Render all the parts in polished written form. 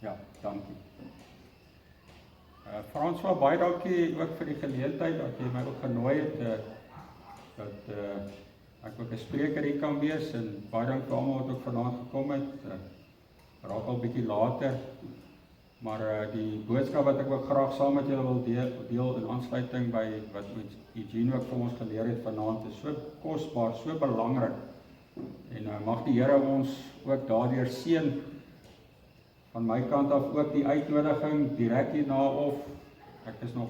Ja, dankie. François, baie dankie ook vir die geleentheid dat jy my ook genooi het, dat ek ook 'n spreker hier kan wees, en baie dankie vir almal wat ook vanaand gekom het, raak al bietjie later, maar die boodskap wat ek ook graag saam met julle wil deel in aansluiting by wat Eugene ook vir ons geleer het vanaand, is so kosbaar, so belangrik, en mag die Here ons ook daardeur seën. Van my kant af ook die uitnodiging direk hierna, of ek is nog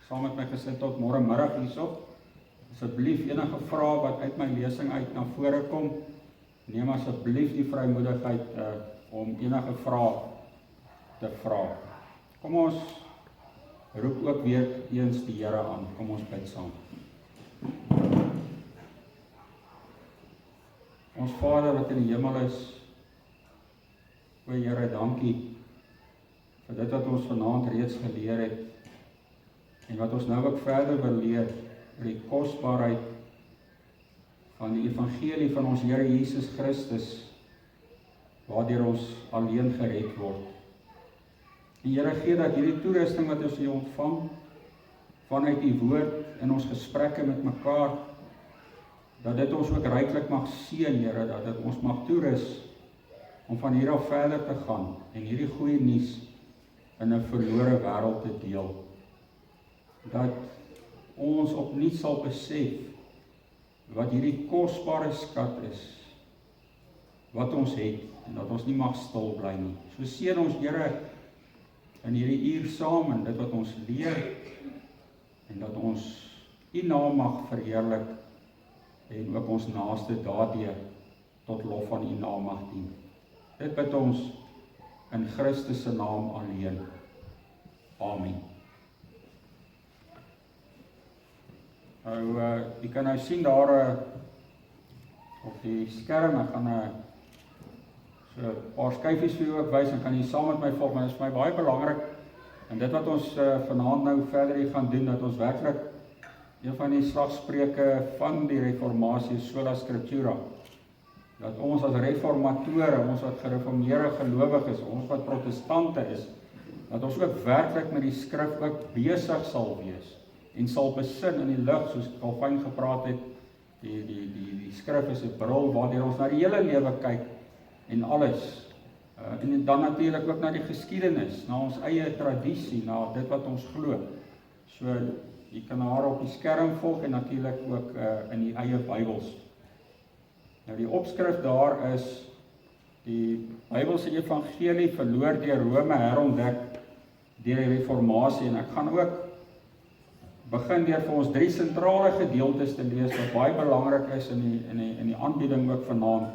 saam met my gesin tot môre middag hierso. Asseblief enige vrae wat uit my lesing uit na vore kom, neem asseblief die vrymoedigheid om enige vrae te vra. Kom ons roep ook weer eens die Here aan. Kom ons bid saam. Ons Vader wat in die hemel is, o Here, dankie vir dit wat ons vanaand reeds geleer het, en wat ons nou ook verder wil leer, die kosbaarheid van die evangelie van ons Here Jesus Christus, waardeur ons alleen gered word. En Here, gee dat hierdie toerusting wat ons hier ontvang, vanuit die woord in ons gesprekke met mekaar, dat dit ons ook ryklik mag seën, Here, dat dit ons mag toerus om van hier af verder te gaan en hierdie goeie nuus in 'n verlore wêreld te deel. Dat ons opnuut sal besef wat hierdie kosbare skat is wat ons het, en dat ons nie mag stil bly nie. So seën ons, Here, in hierdie uur saam en dit wat ons leer, en dat ons U naam mag verheerlik en ook ons naaste daardeur tot lof van U naam mag dien. Dit bid ons in Christus se naam alleen. Amen. Nou, jy kan nou sien daar op die skerm, ek gaan so 'n paar skyfies vir jou ook wys, en kan jy saam met my volg, want dit is vir my baie belangrik, en dit wat ons vanaand nou verder hier gaan doen, dat ons werklik een van die slagspreuke van die reformatie, sola scriptura, dat ons as reformatore, ons wat gereformeerde gelowiges, ons wat protestante is, dat ons ook werklik met die skrif ook besig sal wees, en sal besin in die lig, soos Calvin gepraat het, die skrif is 'n bril, waardeur ons na die hele lewe kyk, en alles, en dan natuurlik ook na die geskiedenis, na ons eie tradisie, na dit wat ons glo. So, jy kan haar op die skerm volg, en natuurlik ook in die eie Bybels. Nou die opskrif daar is, die Bybelse evangelie verloor deur Rome herontdek deur die reformatie, en ek gaan ook begin deur vir ons 3 sentrale gedeeltes te lees, wat baie belangrik is in die aanbieding ook vanaand.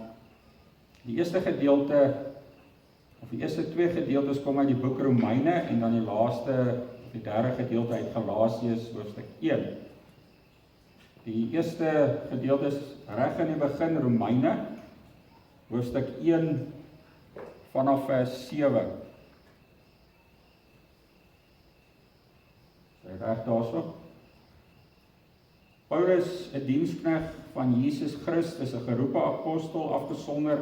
Die eerste gedeelte, of die eerste 2 gedeeltes kom uit die boek Romeine, en dan die laaste, die derde gedeelte uit Galasiërs hoofstuk 1. Die eerste gedeelte is reg in die begin, Romeine, hoofstuk 1 vanaf vers 7. Sy reg daarso. Paulus, 'n diensknegt van Jesus Christus, 'n geroepe apostel, afgesonder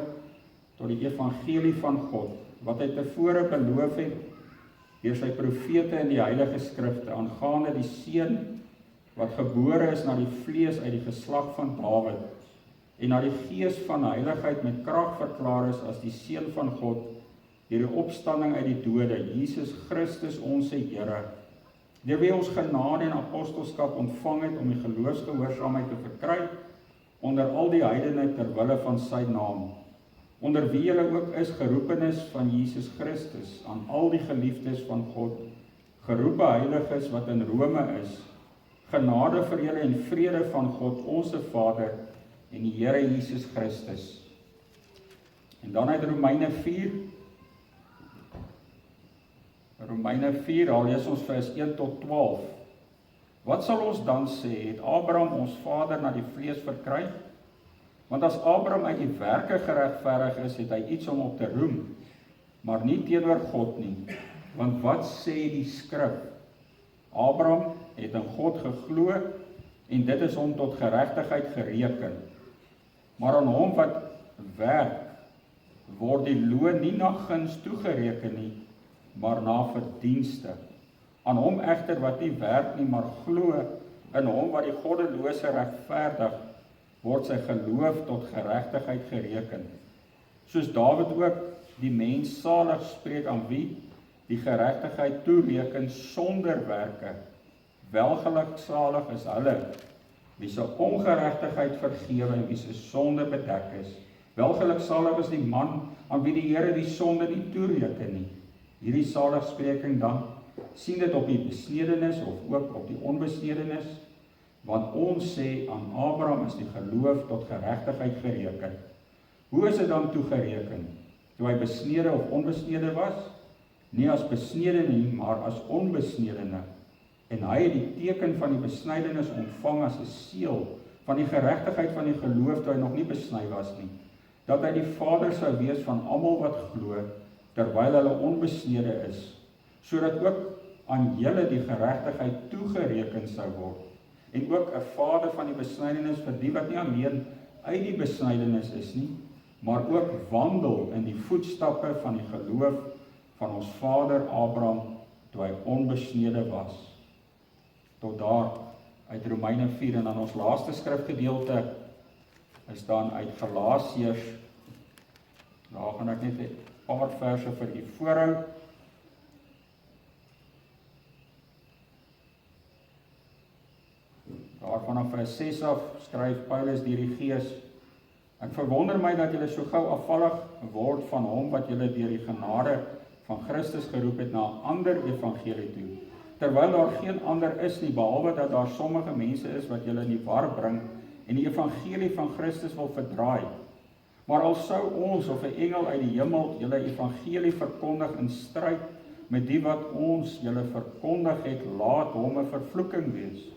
tot die evangelie van God, wat hy tevore beloof het deur sy profete in die heilige skrifte, aangaande die seun wat gebore is na die vlees uit die geslag van Dawid, en na die gees van heiligheid met krag verklaar is as die seun van God, deur die opstanding uit die dode, Jesus Christus onse Here, deur wie ons genade en apostelskap ontvang het om die geloofsgehoorsaamheid te verkry onder al die heidene ter wille van sy naam, onder wie julle ook is geroepenis van Jesus Christus, aan al die geliefdes van God, geroepe heiliges wat in Rome is, genade vir julle en vrede van God, onse Vader, en die Here Jesus Christus. En dan uit Romeine 4, al lees ons vers 1 tot 12. Wat sal ons dan sê, het Abraham ons vader na die vlees verkry? Want as Abraham uit die werke geregverdig is, het hy iets om op te roem, maar nie teenoor God nie. Want wat sê die skrif? Abraham het in God geglo, en dit is hom tot geregtigheid gereken. Maar aan hom wat werk, word die loon nie na guns toegereken nie, maar na verdienste. Aan hom egter wat nie werk nie, maar glo in hom wat die goddelose regverdig, word sy geloof tot geregtigheid gereken. Soos Dawid ook die mens salig spreek aan wie die geregtigheid toereken sonder werke. Welgeluksalig is hulle, wie se ongeregtigheid vergewe en wie se sonde bedek is. Welgeluksalig is die man aan wie die Here die sonde nie toereken nie. Hierdie saligspreking dan, sien dit op die besnedenis of ook op die onbesnedenis, want ons sê aan Abraham is die geloof tot geregtigheid gereken. Hoe is dit dan toegereken? Toe hy besnede of onbesnede was? Nie as besnede nie, maar as onbesnedene. En hy het die teken van die besnydenis ontvang as 'n seël van die geregtigheid van die geloof toe hy nog nie besny was nie, dat hy die vader sou wees van almal wat glo, terwyl hulle onbesnede is, sodat ook aan julle die geregtigheid toegereken sou word, en ook 'n vader van die besnydenis vir die wat nie alleen uit die besnydenis is nie, maar ook wandel in die voetstappe van die geloof van ons vader Abraham toe hy onbesnede was. Tot daar uit Romeine 4 en dan ons laaste skrifgedeelte is dan uit Galasiërs. Daar gaan ek net 'n paar verse vir u voorhou. Daarvan af vers 6 af skryf Paulus deur die Gees: Ek verwonder my dat julle so gou afvallig word van hom wat julle deur die genade van Christus geroep het na 'n ander evangelie toe, terwyl daar geen ander is nie, behalwe dat daar sommige mense is wat julle in die war bring en die evangelie van Christus wil verdraai. Maar al sou ons of 'n engel uit die hemel julle evangelie verkondig in stryd met die wat ons julle verkondig het, laat hom 'n vervloeking wees.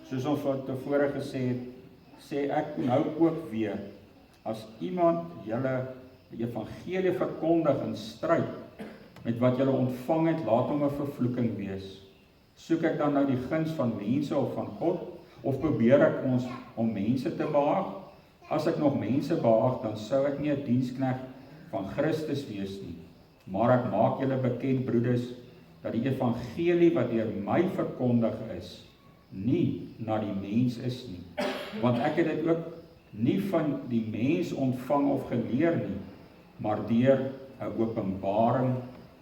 Soos ons wat tevore gesê het, sê ek nou ook weer, as iemand julle die evangelie verkondig in stryd met wat julle ontvang het, laat hom 'n vervloeking wees. Soek ek dan nou die guns van mense of van God, of probeer ek ons om mense te behaag? As ek nog mense behaag, dan sou ek nie 'n diensknegt van Christus wees nie. Maar ek maak julle bekend, broeders, dat die evangelie wat deur my verkondig is, nie na die mens is nie. Want ek het dit ook nie van die mens ontvang of geleer nie, maar deur 'n openbaring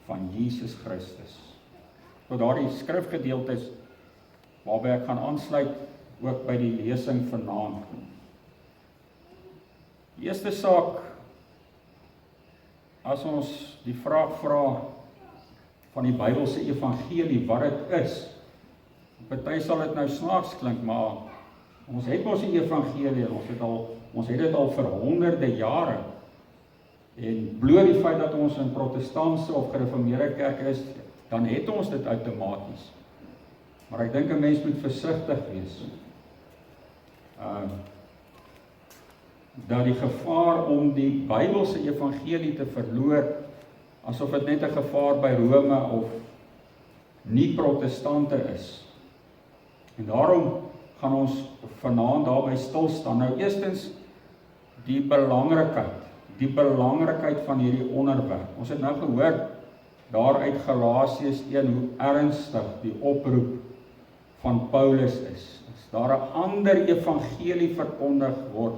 van Jesus Christus. Tot daardie skrifgedeeltes waarby ek gaan aansluit ook by die lesing vanaand. Die eerste saak, as ons die vraag vra van die Bybelse evangelie, wat dit is. Party sal dit nou snaaks klink, maar ons het mos die evangelie, ons het dit al vir honderde jare. En bloot die feit dat ons in protestantse of gereformeerde kerk is, dan het ons dit outomaties. Maar ek dink 'n mens moet versigtig wees. Dat die gevaar om die Bybelse evangelie te verloor, asof dit net 'n gevaar by Rome of nie protestante is. En daarom gaan ons vanaand daarby stil staan. Nou eerstens die belangrikheid van hierdie onderwerp. Ons het nou gehoor daar uit Galasiërs 1 hoe ernstig die oproep van Paulus is. As daar 'n ander evangelie verkondig word,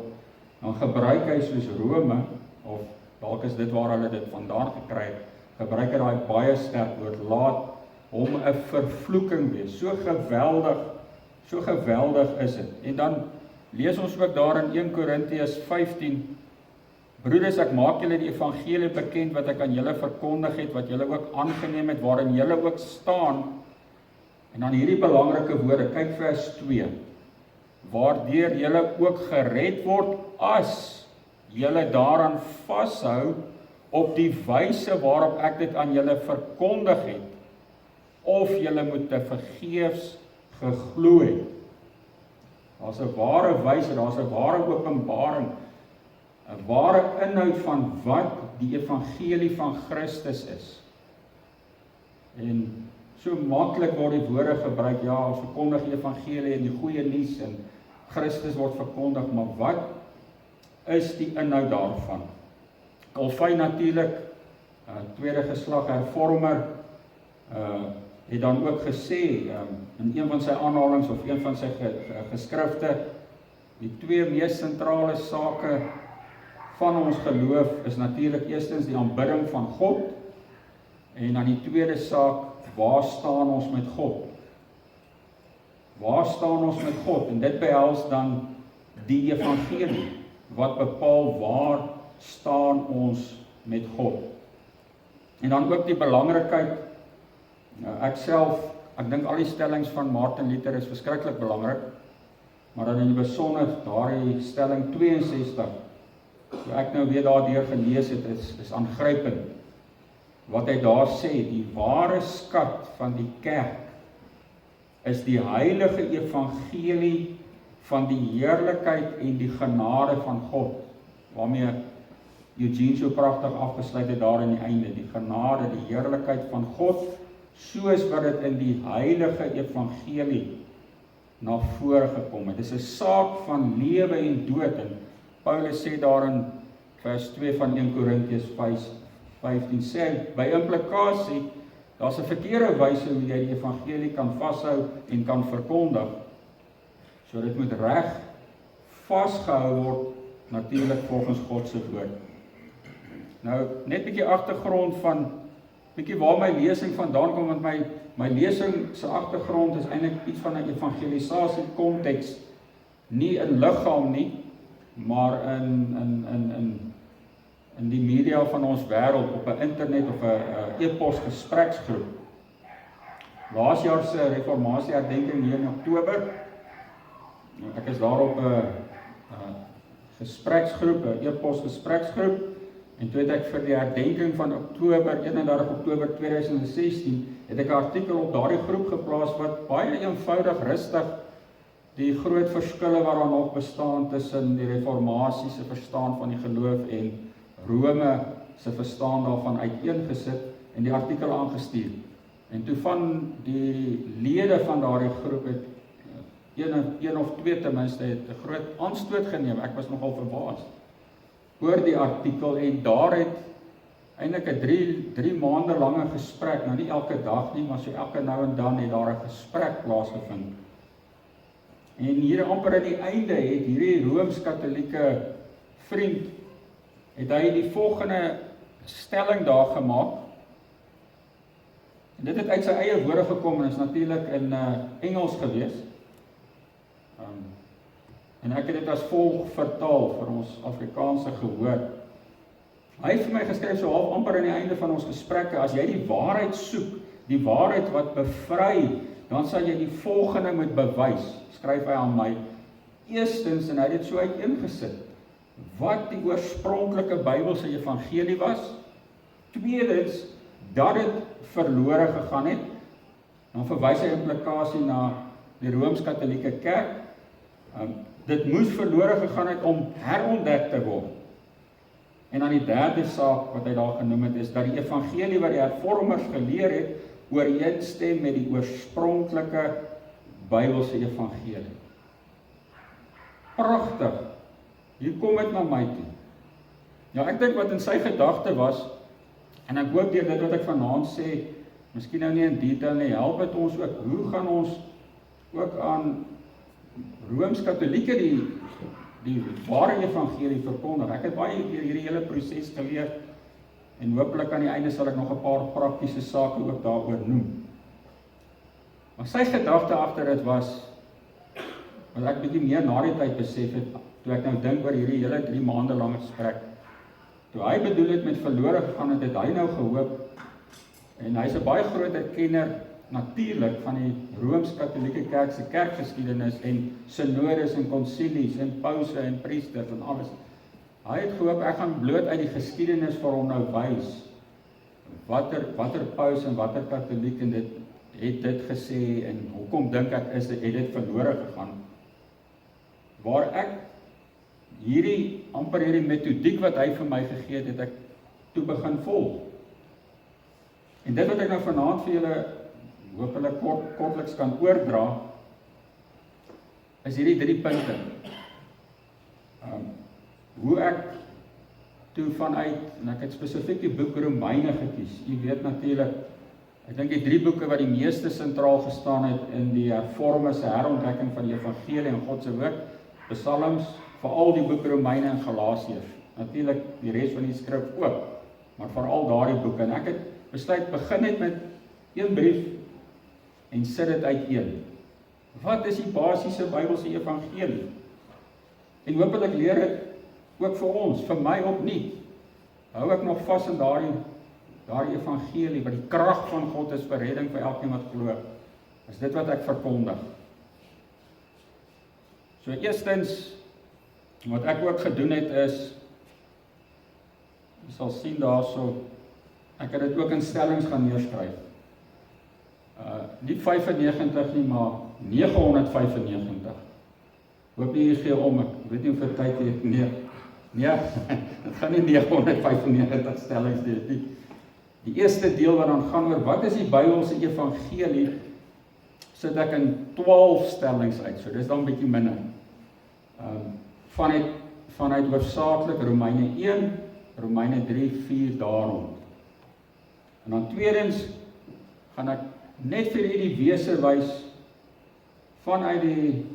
dan gebruik hy soos Rome, of dalk is dit waar hulle dit vandaan gekry het, gebruik hy daai baie sterk woord, laat hom 'n vervloeking wees. So geweldig is dit. En dan lees ons ook daar in 1 Korintiërs 15, broeders, ek maak julle die evangelie bekend wat ek aan julle verkondig het, wat julle ook aangeneem het, waarin julle ook staan. En dan hierdie belangrike woorde, kyk vers 2, waardeur julle ook gered word as julle daaraan vashou op die wyse waarop ek dit aan julle verkondig het, of julle moet te vergeefs geglo het. Daar's 'n ware wyse, daar's 'n ware openbaring, 'n ware inhoud van wat die evangelie van Christus is. En so maklik word die woorde gebruik, ja, ons verkondig die evangelie en die goeie nuus en Christus word verkondig, maar wat is die inhoud daarvan? Calvin natuurlik, tweede geslag hervormer, het dan ook gesê, in een van sy aanhalings of een van sy geskrifte, die twee mees sentrale sake van ons geloof is natuurlik eerstens die aanbidding van God, en dan die tweede saak, waar staan ons met God? Waar staan ons met God? En dit behels dan die evangelie, wat bepaal waar staan ons met God. En dan ook die belangrikheid, ek dink al die stellings van Martin Luther is verskriklik belangrik, maar dan in die besonder daardie stelling 62, so ek nou weer daardeur gelees het, is aangrypend. Wat hy daar sê, die ware skat van die kerk is die heilige evangelie van die heerlikheid en die genade van God, waarmee Eugene so pragtig afgesluit het daar in die einde, die genade, die heerlikheid van God, soos wat dit in die heilige evangelie na vore gekom het. Dit is 'n saak van lewe en dood, en Paulus sê daar in vers 2 van 1 Korintiërs 15 sê, by implikasie, daar's 'n verkeerde wyse hoe jy die evangelie kan vashou en kan verkondig. So dit moet reg vasgehou word, natuurlik volgens God se woord. Nou, net 'n bietjie agtergrond van, bietjie waar my lesing vandaan kom, want my lesing se agtergrond is eintlik iets van 'n evangelisasie konteks, nie in liggaam nie, maar in die media van ons wêreld, op 'n internet of 'n e-pos gespreksgroep. Laas jaar se reformatie herdenking hier in Oktober, ek is daar op 'n gespreksgroep, 'n e-pos gespreksgroep, en toe het ek vir die herdenking van Oktober, 31 Oktober 2016, het ek 'n artikel op daardie groep geplaas wat baie eenvoudig, rustig die groot verskille wat daar nog bestaan tussen die reformatie se verstaan van die geloof en Rome se verstaan daarvan uiteengesit en die artikel aangestuur. En toe van die lede van daardie groep het een of twee ten minste het 'n groot aanstoot geneem. Ek was nogal verbaas oor die artikel, en daar het eintlik 'n 3 maande lange gesprek, nou nie elke dag nie, maar so elke nou en dan het daar 'n gesprek plaasgevind. En hier amper aan die einde het hierdie Rooms-Katolieke vriend, het hy die volgende stelling daar gemaak, en dit het uit sy eie woorde gekom, en is natuurlik in Engels gewees, en ek het dit as volg vertaal vir ons Afrikaanse gehoor. Hy het vir my geskryf so half amper aan die einde van ons gesprekke, as jy die waarheid soek, die waarheid wat bevry, dan sal jy die volgende moet bewys, skryf hy aan my. Eerstens, en hy het dit so uiteengesit, wat die oorspronklike Bybelse evangelie was. Tweedens, dat dit verlore gegaan het. Dan verwys hy implikasie na die Rooms-Katolieke kerk. Dit moes verlore gegaan het om herontdek te word. En dan die derde saak wat hy daar genoem het, is dat die evangelie wat die hervormers geleer het, ooreenstem met die oorspronklike Bybelse evangelie. Pragtig. Hier kom dit na my toe. Ja, ek dink wat in sy gedagte was, en ek hoop deur dit wat ek vanaand sê, miskien nou nie in detail nie, help dit ons ook, hoe gaan ons ook aan Rooms-Katolieke die ware evangelie verkondig. Ek het baie deur hierdie hele proses geleer, en hopelik aan die einde sal ek nog 'n paar praktiese sake ook daaroor noem. Maar sy gedagte agter dit was, wat ek bietjie meer na die tyd besef het, toe ek nou dink oor hierdie hele 3 maande lange gesprek, toe hy bedoel het met verlore gegaan het hy nou gehoop, en hy is 'n baie groot kenner natuurlik van die Rooms-Katolieke kerk se kerkgeskiedenis en synodes en konsilies en pause en priesters en alles. Hy het gehoop ek gaan bloot uit die geskiedenis vir hom nou wys watter paus en watter katoliek en dit het dit gesê en hoekom dink ek het dit verlore gegaan. Waar ek amper hierdie metodiek wat hy vir my gegee het ek toe begin volg. En dit wat ek nou vanaand vir julle hopelik kortliks kan oordra, is hierdie 3 punte. Hoe ek toe vanuit, en ek het spesifiek die boek Romeine gekies. U weet natuurlik, ek dink die 3 boeke wat die meeste sentraal gestaan het in die hervormde herontdekking van die evangelie en God se woord, Psalms, veral die boek Romeine en Galasiërs. Natuurlik die res van die skrif ook, maar veral daardie boeke. En ek het besluit, begin net met een brief en sit dit uiteen. Wat is die basiese Bybelse evangelie? En hopelik leer dit ook vir ons, vir my opnuut. Hou ek nog vas in daardie evangelie, wat die krag van God is vir redding vir elkeen wat glo. Is dit wat ek verkondig. So eerstens, wat ek ook gedoen het is, jy sal sien daarso, ek het dit ook in stellings gaan neerskryf. Nie 95 nie, maar 995. Hoop nie gee om, ek weet nie hoeveel tyd het, nee, dit gaan nie 995 stellings nie. Die eerste deel wat dan gaan oor, wat is die Bybelse evangelie, sit ek in 12 stellings uit, so dis dan bietjie minder. Vanuit hoofsaaklik Romeine 1, Romeine 3, 4 daarom. En dan tweedens, gaan ek net vir u die wese wys, vanuit die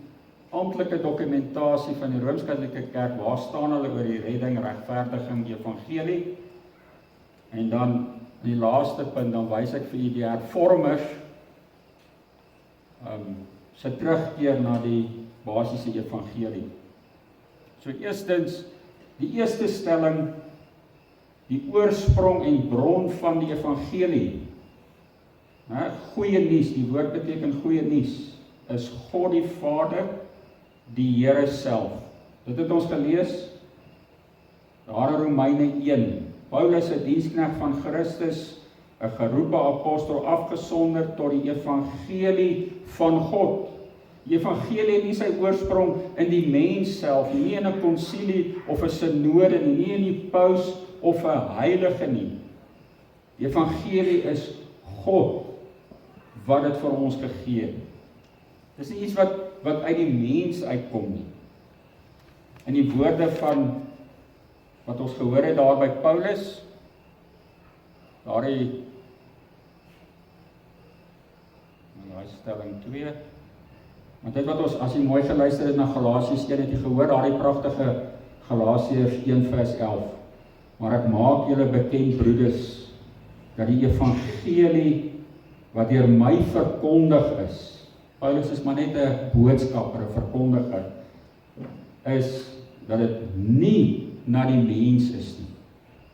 amptelike dokumentasie van die Rooms-Katolieke Kerk, waar staan hulle oor die redding, regverdiging, evangelie, en dan in die laaste punt, dan wys ek vir u die hervormers, se terugkeer na die basiese evangelie. So eerstens, die eerste stelling, die oorsprong en bron van die evangelie. Goeie nuus, die woord beteken goeie nuus, is God die Vader, die Here self. Dit het ons gelees, daar in Romeine 1. Paulus, 'n diensknegt van Christus, 'n geroepe apostel, afgesonder tot die evangelie van God. Die evangelie het nie sy oorsprong in die mens self, nie in 'n konsilie of 'n synode nie in die paus of 'n heilige nie. Die evangelie is God wat dit vir ons gegee het. Dis nie iets wat uit die mens uitkom nie. In die woorde van wat ons gehoor het daar by Paulus, daai stelling 2, want dit wat ons, as jy mooi geluister het na Galasiërs 1, het jy gehoor daai pragtige Galasiërs 1 vers 11, maar ek maak julle bekend, broeders, dat die evangelie wat deur my verkondig is, Paulus is maar net 'n boodskapper, 'n verkondiger, is dat dit nie na die mens is nie.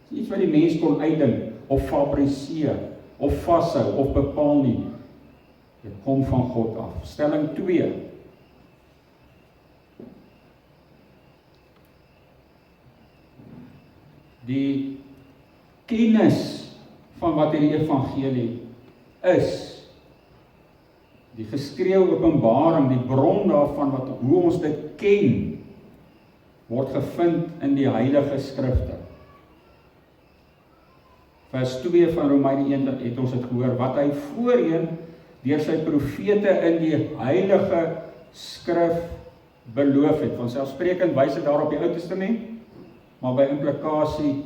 Dit is iets wat die mens kon uitdink, of fabriseer, of vashou, of bepaal nie. Dit kom van God af. Stelling 2. Die kennis van wat hierdie evangelie is, die geskrewe openbaring, die bron daarvan, hoe ons dit ken, word gevind in die Heilige Skrifte. Vers 2 van Romeine 1 het ons dit gehoor, wat hy voorheen deur sy profete in die Heilige Skrif beloof het. Vanselfsprekend wys dit daar op die Ou Testament, maar by implikasie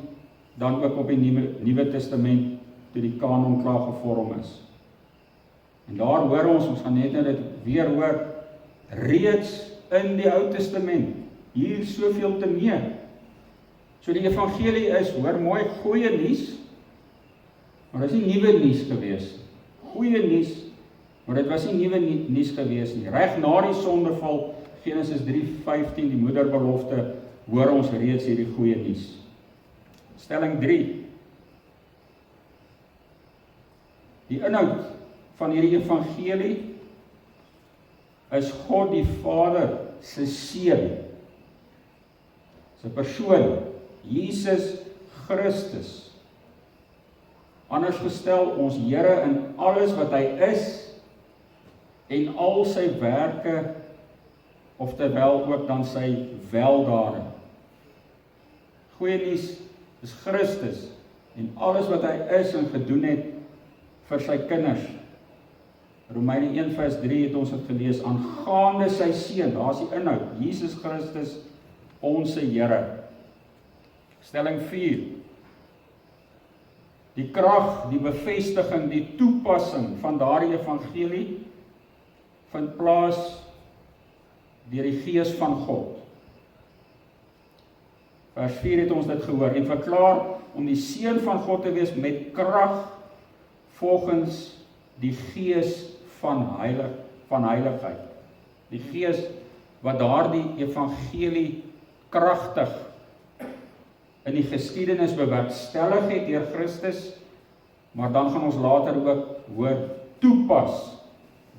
dan ook op die Nuwe Testament, toe die kanon klaar gevorm is. En daar hoor ons gaan net nou dit weer hoor, reeds in die Ou Testament, hier soveel te meer. So die evangelie is, hoor mooi, goeie nuus, maar dit is nie nuwe nuus gewees. Goeie nuus, maar dit was nie nuwe nuus gewees nie. Reg na die sondeval, Genesis 3:15, die moederbelofte, hoor ons reeds hierdie goeie nuus. Stelling 3. Die inhoud van hierdie evangelie is God die Vader se seun, se persoon, Jesus Christus. Anders gestel, ons Here in alles wat hy is en al sy werke, oftewel ook dan sy weldade. Goeie nuus is Christus en alles wat hy is en gedoen het vir sy kinders. Romeine 1 vers 3 het ons dit gelees, aangaande sy seun, daar is die inhoud, Jesus Christus, ons Here. Stelling 4. Die krag, die bevestiging, die toepassing van daardie evangelie vind plaas deur die Gees van God. Vers 4 het ons dit gehoor en verklaar om die seun van God te wees met krag volgens die Gees van heiligheid. Die Gees wat daardie evangelie kragtig in die geskiedenis bewerkstellig het deur Christus, maar dan gaan ons later ook hoor toepas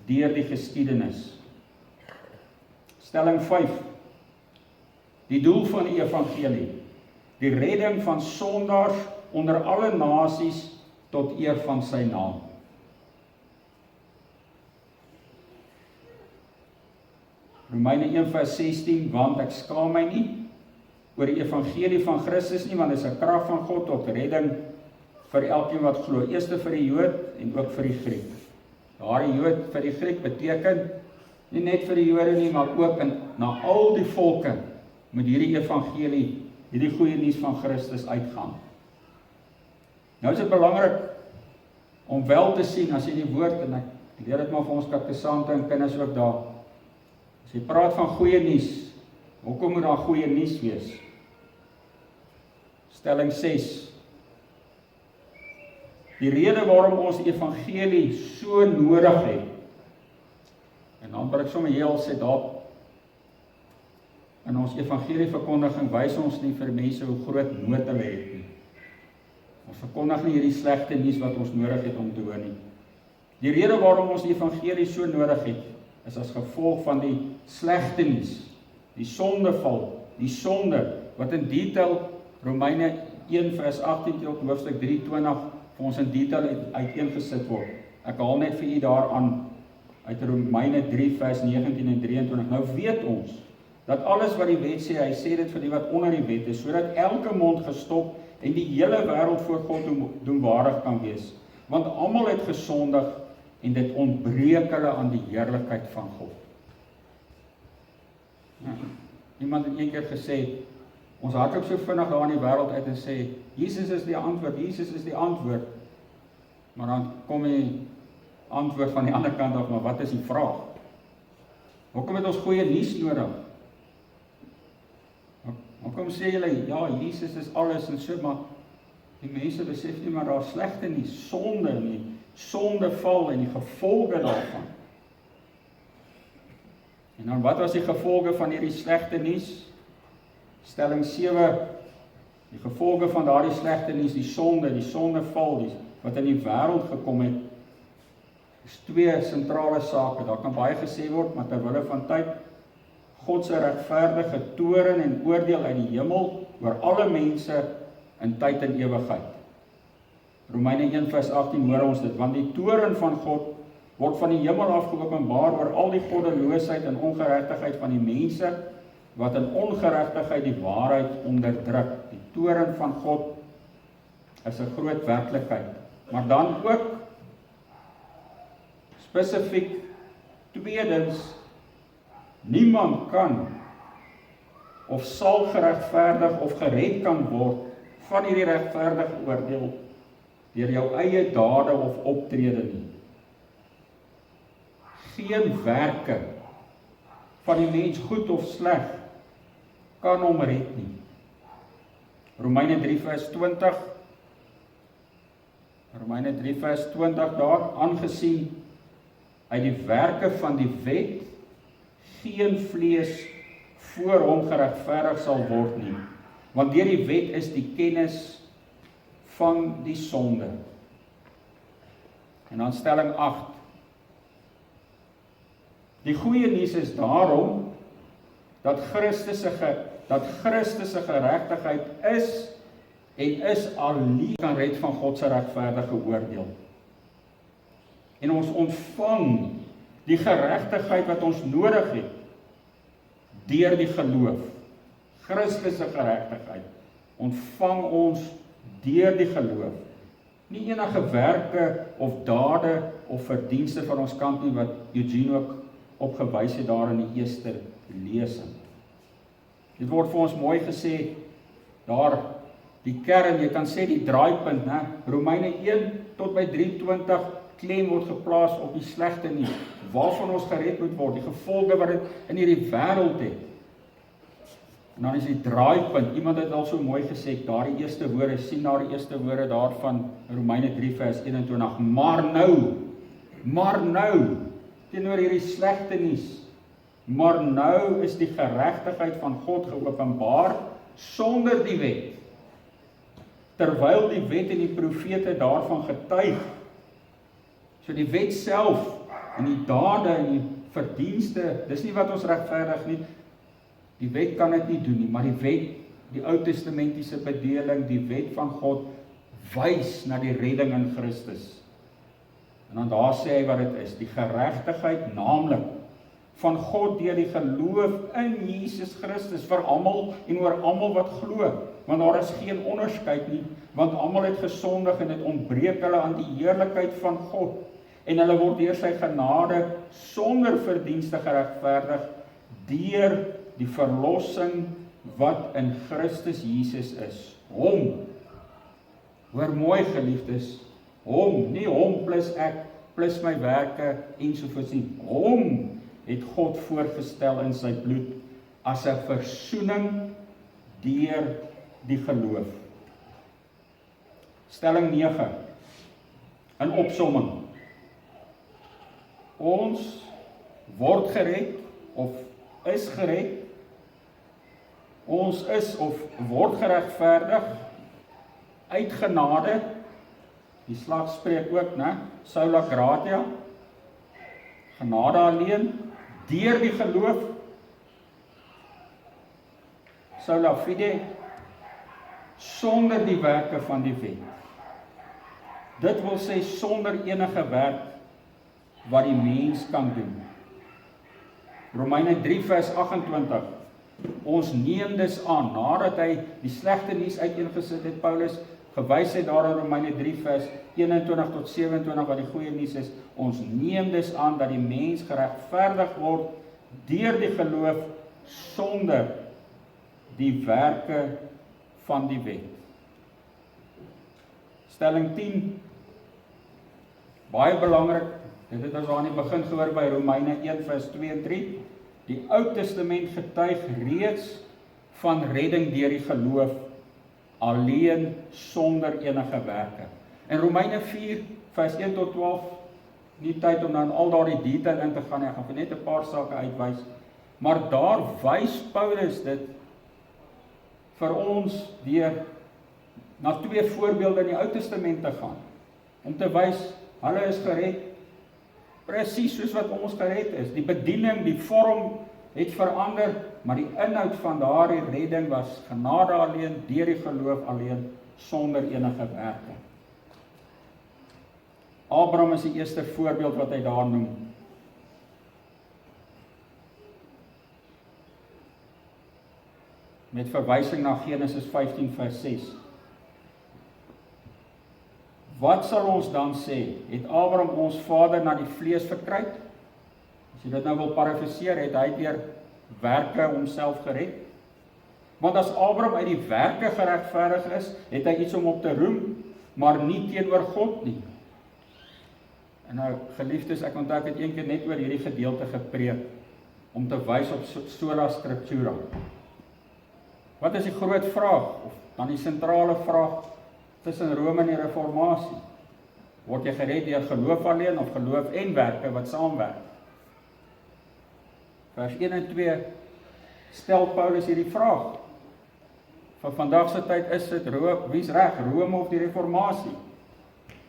deur die geskiedenis. Stelling 5. Die doel van die evangelie, die redding van sondaars onder alle nasies tot eer van sy naam. Romeine 1 vers 16, want ek skaam my nie oor die evangelie van Christus nie, want dit is 'n krag van God tot redding vir elkeen wat glo, eers vir die Jood en ook vir die Griek. Daardie Jood vir die Griek beteken nie net vir die Jode nie, maar ook na al die volke met hierdie evangelie, hierdie goeie nuus van Christus uitgaan. Nou is dit belangrik om wel te sien as jy die woord, en ek leer dit maar vir ons katekisante en kinders ook daar, as jy praat van goeie nuus, hoekom moet daar goeie nuus wees? Stelling 6. Die rede waarom ons die evangelie so nodig het, en dan wil ek sommer heel sê daar, in ons evangelieverkondiging wys ons nie vir mense hoe groot nood hulle het nie. Ons verkondig nie hierdie slegte nuus wat ons nodig het om te hoor nie. Die rede waarom ons die evangelie so nodig het, is as gevolg van die slegte nuus, die sondeval, die sonde, wat in detail Romeine 1 vers 18 tot hoofstuk 3:20 vir ons in detail uiteengesit word. Ek haal net vir u daaraan uit Romeine 3 vers 19 en 23. Nou weet ons dat alles wat die wet sê, hy sê dit vir die wat onder die wet is, sodat elke mond gestop en die hele wêreld voor God doenwaardig kan wees. Want almal het gesondig en dit ontbreek hulle aan die heerlikheid van God. Ja, iemand het een keer gesê, ons hardloop so vinnig daar in die wêreld uit en sê, Jesus is die antwoord, Jesus is die antwoord. Maar dan kom die antwoord van die ander kant af, maar wat is die vraag? Hoekom het ons goeie nuus nodig? Hoekom sê julle, ja, Jesus is alles en so, maar die mense besef nie, maar daar is slegte nie, sonde nie, sondeval en die gevolge daarvan. En dan wat was die gevolge van hierdie slegte nuus? Stelling 7, die gevolge van daardie slegte nuus, die sondeval, wat in die wêreld gekom het, is 2 sentrale sake. Daar kan baie gesê word, maar terwille van tyd, God se regverdige toorn en oordeel uit die hemel oor alle mense in tyd en ewigheid. Romeine 1 vers 18 hoor ons dit, want die toorn van God word van die hemel af geopenbaar oor al die goddeloosheid en ongeregtigheid van die mense wat in ongeregtigheid die waarheid onderdruk. Die toorn van God is 'n groot werklikheid, maar dan ook spesifiek tweedens, niemand kan of sal geregverdig of gered kan word van hierdie regverdige oordeel deur jou eie dade of optrede nie. Geen werke van die mens goed of sleg kan hom red nie. Romeine 3 vers 20 daar, aangesien uit die werke van die wet geen vlees voor hom geregverdig sal word nie, want deur die wet is die kennis van die sonde. En dan stelling 8. Die goeie nuus is daarom dat Christus se geregtigheid is en is alleen kan red van God se regverdige oordeel. En ons ontvang die geregtigheid wat ons nodig het deur die geloof. Christus se geregtigheid ontvang ons deur die geloof. Nie enige werke of dade of verdienste van ons kant nie, wat Eugene ook opgewys het daar in die eerste lesing. Dit word vir ons mooi gesê daar die kern, jy kan sê die draaipunt, né? Romeine 1 tot by 23 klem word geplaas op die slegte nuus, waarvan ons gered moet word, die gevolge wat dit in hierdie wêreld het. En dan is die draaipunt, iemand het al so mooi gesê, daar die eerste woorde, sien daar die eerste woorde daarvan, Romeine 3 vers 21, maar nou, teenoor hierdie slegte nuus, maar nou is die geregtigheid van God geopenbaar sonder die wet, terwyl die wet en die profete daarvan getuig. So die wet self en die dade en die verdienste, dis nie wat ons regverdig nie. Die wet kan dit nie doen nie, maar die wet, die Ou Testamentiese bedeling, die wet van God wys na die redding in Christus. En dan daar sê hy wat dit is, die geregtigheid, naamlik van God deur die geloof in Jesus Christus vir almal en oor almal wat glo, want daar is geen onderskeid nie, want almal het gesondig en dit ontbreek hulle aan die heerlikheid van God, en hulle word deur sy genade sonder verdienste geregverdig deur die verlossing wat in Christus Jesus is. Hom, hoor mooi geliefdes, hom, nie hom plus ek, plus my werke ensovoorts nie. Hom het God voorgestel in sy bloed as 'n versoening deur die geloof. Stelling 9. In opsomming. Ons word gered of is gered. Ons is of word geregverdig uit genade. Die slag spreek ook, né? Sola gratia. Genade alleen, deur die geloof. Sola fide, sonder die werke van die wet. Dit wil sê sonder enige werk wat die mens kan doen. Romeine 3 vers 28. Ons neem dus aan, nadat hy die slegte nuus uiteengesit het, Paulus gewys het daar in Romeine 3 vers 21 tot 27 wat die goeie nuus is, ons neem dus aan dat die mens geregverdig word deur die geloof sonder die werke van die wet. Stelling 10, baie belangrik, dit het ons aan die begin gehoor by Romeine 1 vers 2 en 3, die Ou Testament getuig reeds van redding deur die geloof, alleen sonder enige werke. En Romeine 4 vers 1 tot 12, nie tyd om dan al daardie detail in te gaan, ek gaan net 'n paar sake uitwys, maar daar wys Paulus dit vir ons deur na 2 voorbeelde in die Ou Testament te gaan, om te wys, hulle is gered, presies soos wat ons gered is. Die bediening, die vorm het verander, maar die inhoud van daardie redding was genade alleen, deur die geloof alleen, sonder enige werke. Abraham is die eerste voorbeeld wat hy daar noem. Met verwysing na Genesis 15 vers 6. Wat sal ons dan sê? Het Abraham ons vader na die vlees verkry? As jy dit nou wil parafraseer, het hy deur werke homself gered? Want as Abraham uit die werke geregverdig is, het hy iets om op te roem, maar nie teenoor God nie. En nou, geliefdes, ek onthou ek het een keer net oor hierdie gedeelte gepreek, om te wys op sola scriptura. Wat is die groot vraag, of dan die sentrale vraag, tussen Rome en die Reformatie? Word jy gered deur geloof alleen of geloof en werke wat saamwerk? Vers 1 en 2 stel Paulus hierdie vraag. Van vandag se tyd is dit wie's reg, Rome of die Reformatie?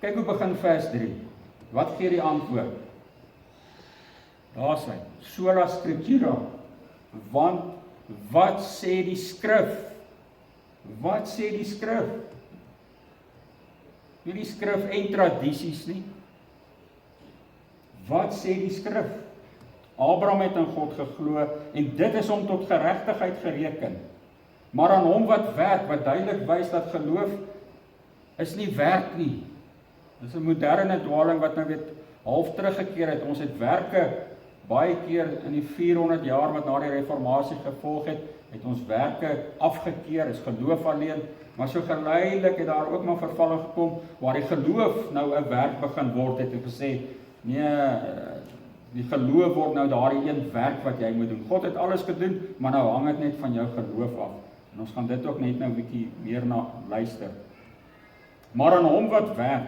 Kyk hoe begin vers 3. Wat gee die antwoord? Daar sê, sola scriptura, want wat sê die skrif? Wat sê die skrif? Nie die skrif en tradisies nie. Wat sê die skrif? Abraham het in God geglo en dit is hom tot geregtigheid gereken. Maar aan hom wat werk, wat duidelik wys dat geloof is nie werk nie. Dis 'n moderne dwaling wat nou weer half teruggekeer het. Ons het werke baie keer in die 400 jaar wat na die reformatie gevolg het, het ons werke afgekeer, is geloof alleen, maar so geleidelik het daar ook maar vervalling gekom, waar die geloof nou 'n werk begin word, het gesê, nee, die geloof word nou daardie een werk wat jy moet doen. God het alles gedoen, maar nou hang dit net van jou geloof af. En ons gaan dit ook net nou 'n bietjie meer na luister. Maar aan hom wat werk,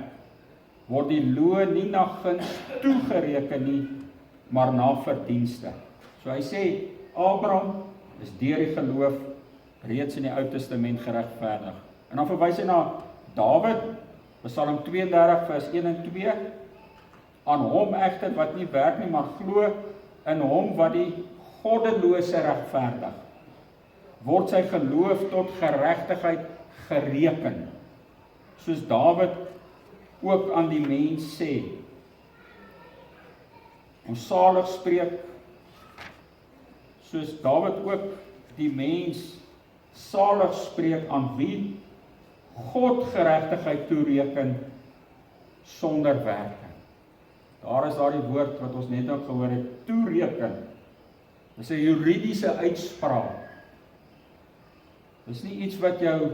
word die loon nie na guns toegereken nie, maar na verdienste. So hy sê, Abraham is deur die geloof reeds in die Ou Testament geregverdig. En dan verwys hy na Dawid, Psalm 32 vers 1 en 2, aan hom egter wat nie werk nie, maar glo in hom wat die goddelose regverdig, word sy geloof tot geregtigheid gereken, soos Dawid ook aan die mens sê. Ons salig spreek, soos Dawid ook die mens salig spreek aan wie God geregtigheid toereken sonder werke. Daar is daardie woord wat ons net ook gehoor het, toereken. Dis 'n juridiese uitspraak. Dis nie iets wat jou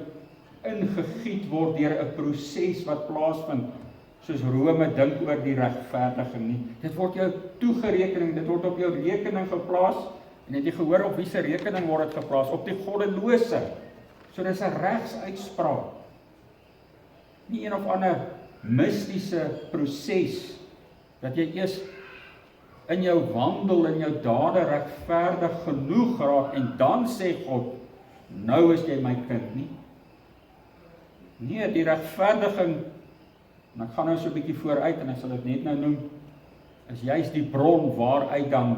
ingegiet word deur 'n proses wat plaasvind, soos Rome dink oor die regverdiging nie. Dit word jou toegereken, dit word op jou rekening geplaas, en het jy gehoor op wie se rekening word dit geplaas? Op die goddelose. So dis 'n regsuitspraak. Nie een of ander mistiese proses, dat jy eers in jou wandel, in jou dade regverdig genoeg raak, en dan sê God, nou is jy my kind nie. Nee, die regverdiging, en ek gaan nou so 'n bietjie vooruit, en ek sal dit net nou noem, is juist die bron waaruit dan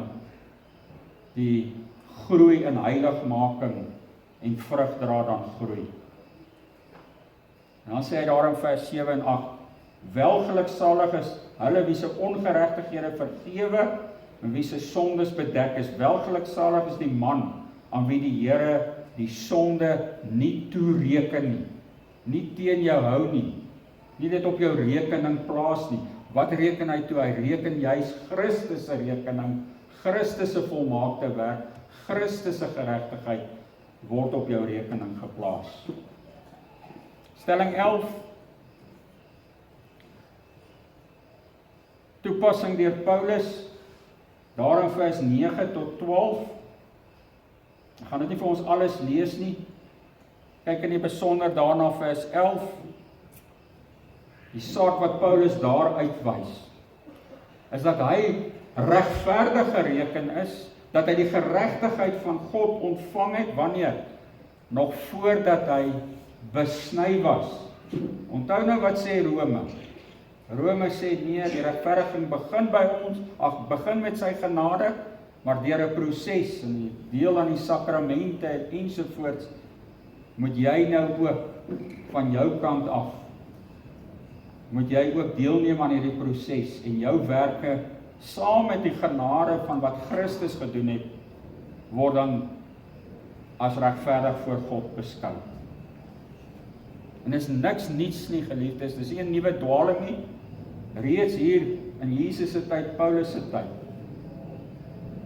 die groei in heiligmaking en vrugdra dan groei. En dan sê hy daar in vers 7 en 8, welgeluksalig is hulle wie se ongeregtighede vergewe en wie se sondes bedek is. Welgeluksalig is die man aan wie die Here die sonde nie toereken nie, nie teen jou hou nie, nie dit op jou rekening plaas nie. Wat reken hy toe? Hy reken juis Christus se rekening, Christus se volmaakte werk, Christus se geregtigheid word op jou rekening geplaas. Stelling 11. Toepassing deur Paulus, daar in vers 9 tot 12. Ek gaan dit nie vir ons alles lees nie. Kyk in die besonder daarna vers 11. Die saak wat Paulus daar uitwys, is dat hy regverdig gereken is, dat hy die geregtigheid van God ontvang het, wanneer? Nog voordat hy besny was. Onthou nou wat sê Rome. Rome sê nee, die regverdiging begin by ons, begin met sy genade, maar deur 'n proses, en die deel aan die sakramente ensovoorts, moet jy nou ook van jou kant af, moet jy ook deelneem aan hierdie proses, en jou werke, saam met die genade van wat Christus gedoen het, word dan as regverdig voor God beskou. En is niks niets nie, geliefdes, dis nie 'n nuwe dwaling nie, reeds hier in Jesus se tyd, Paulus se tyd.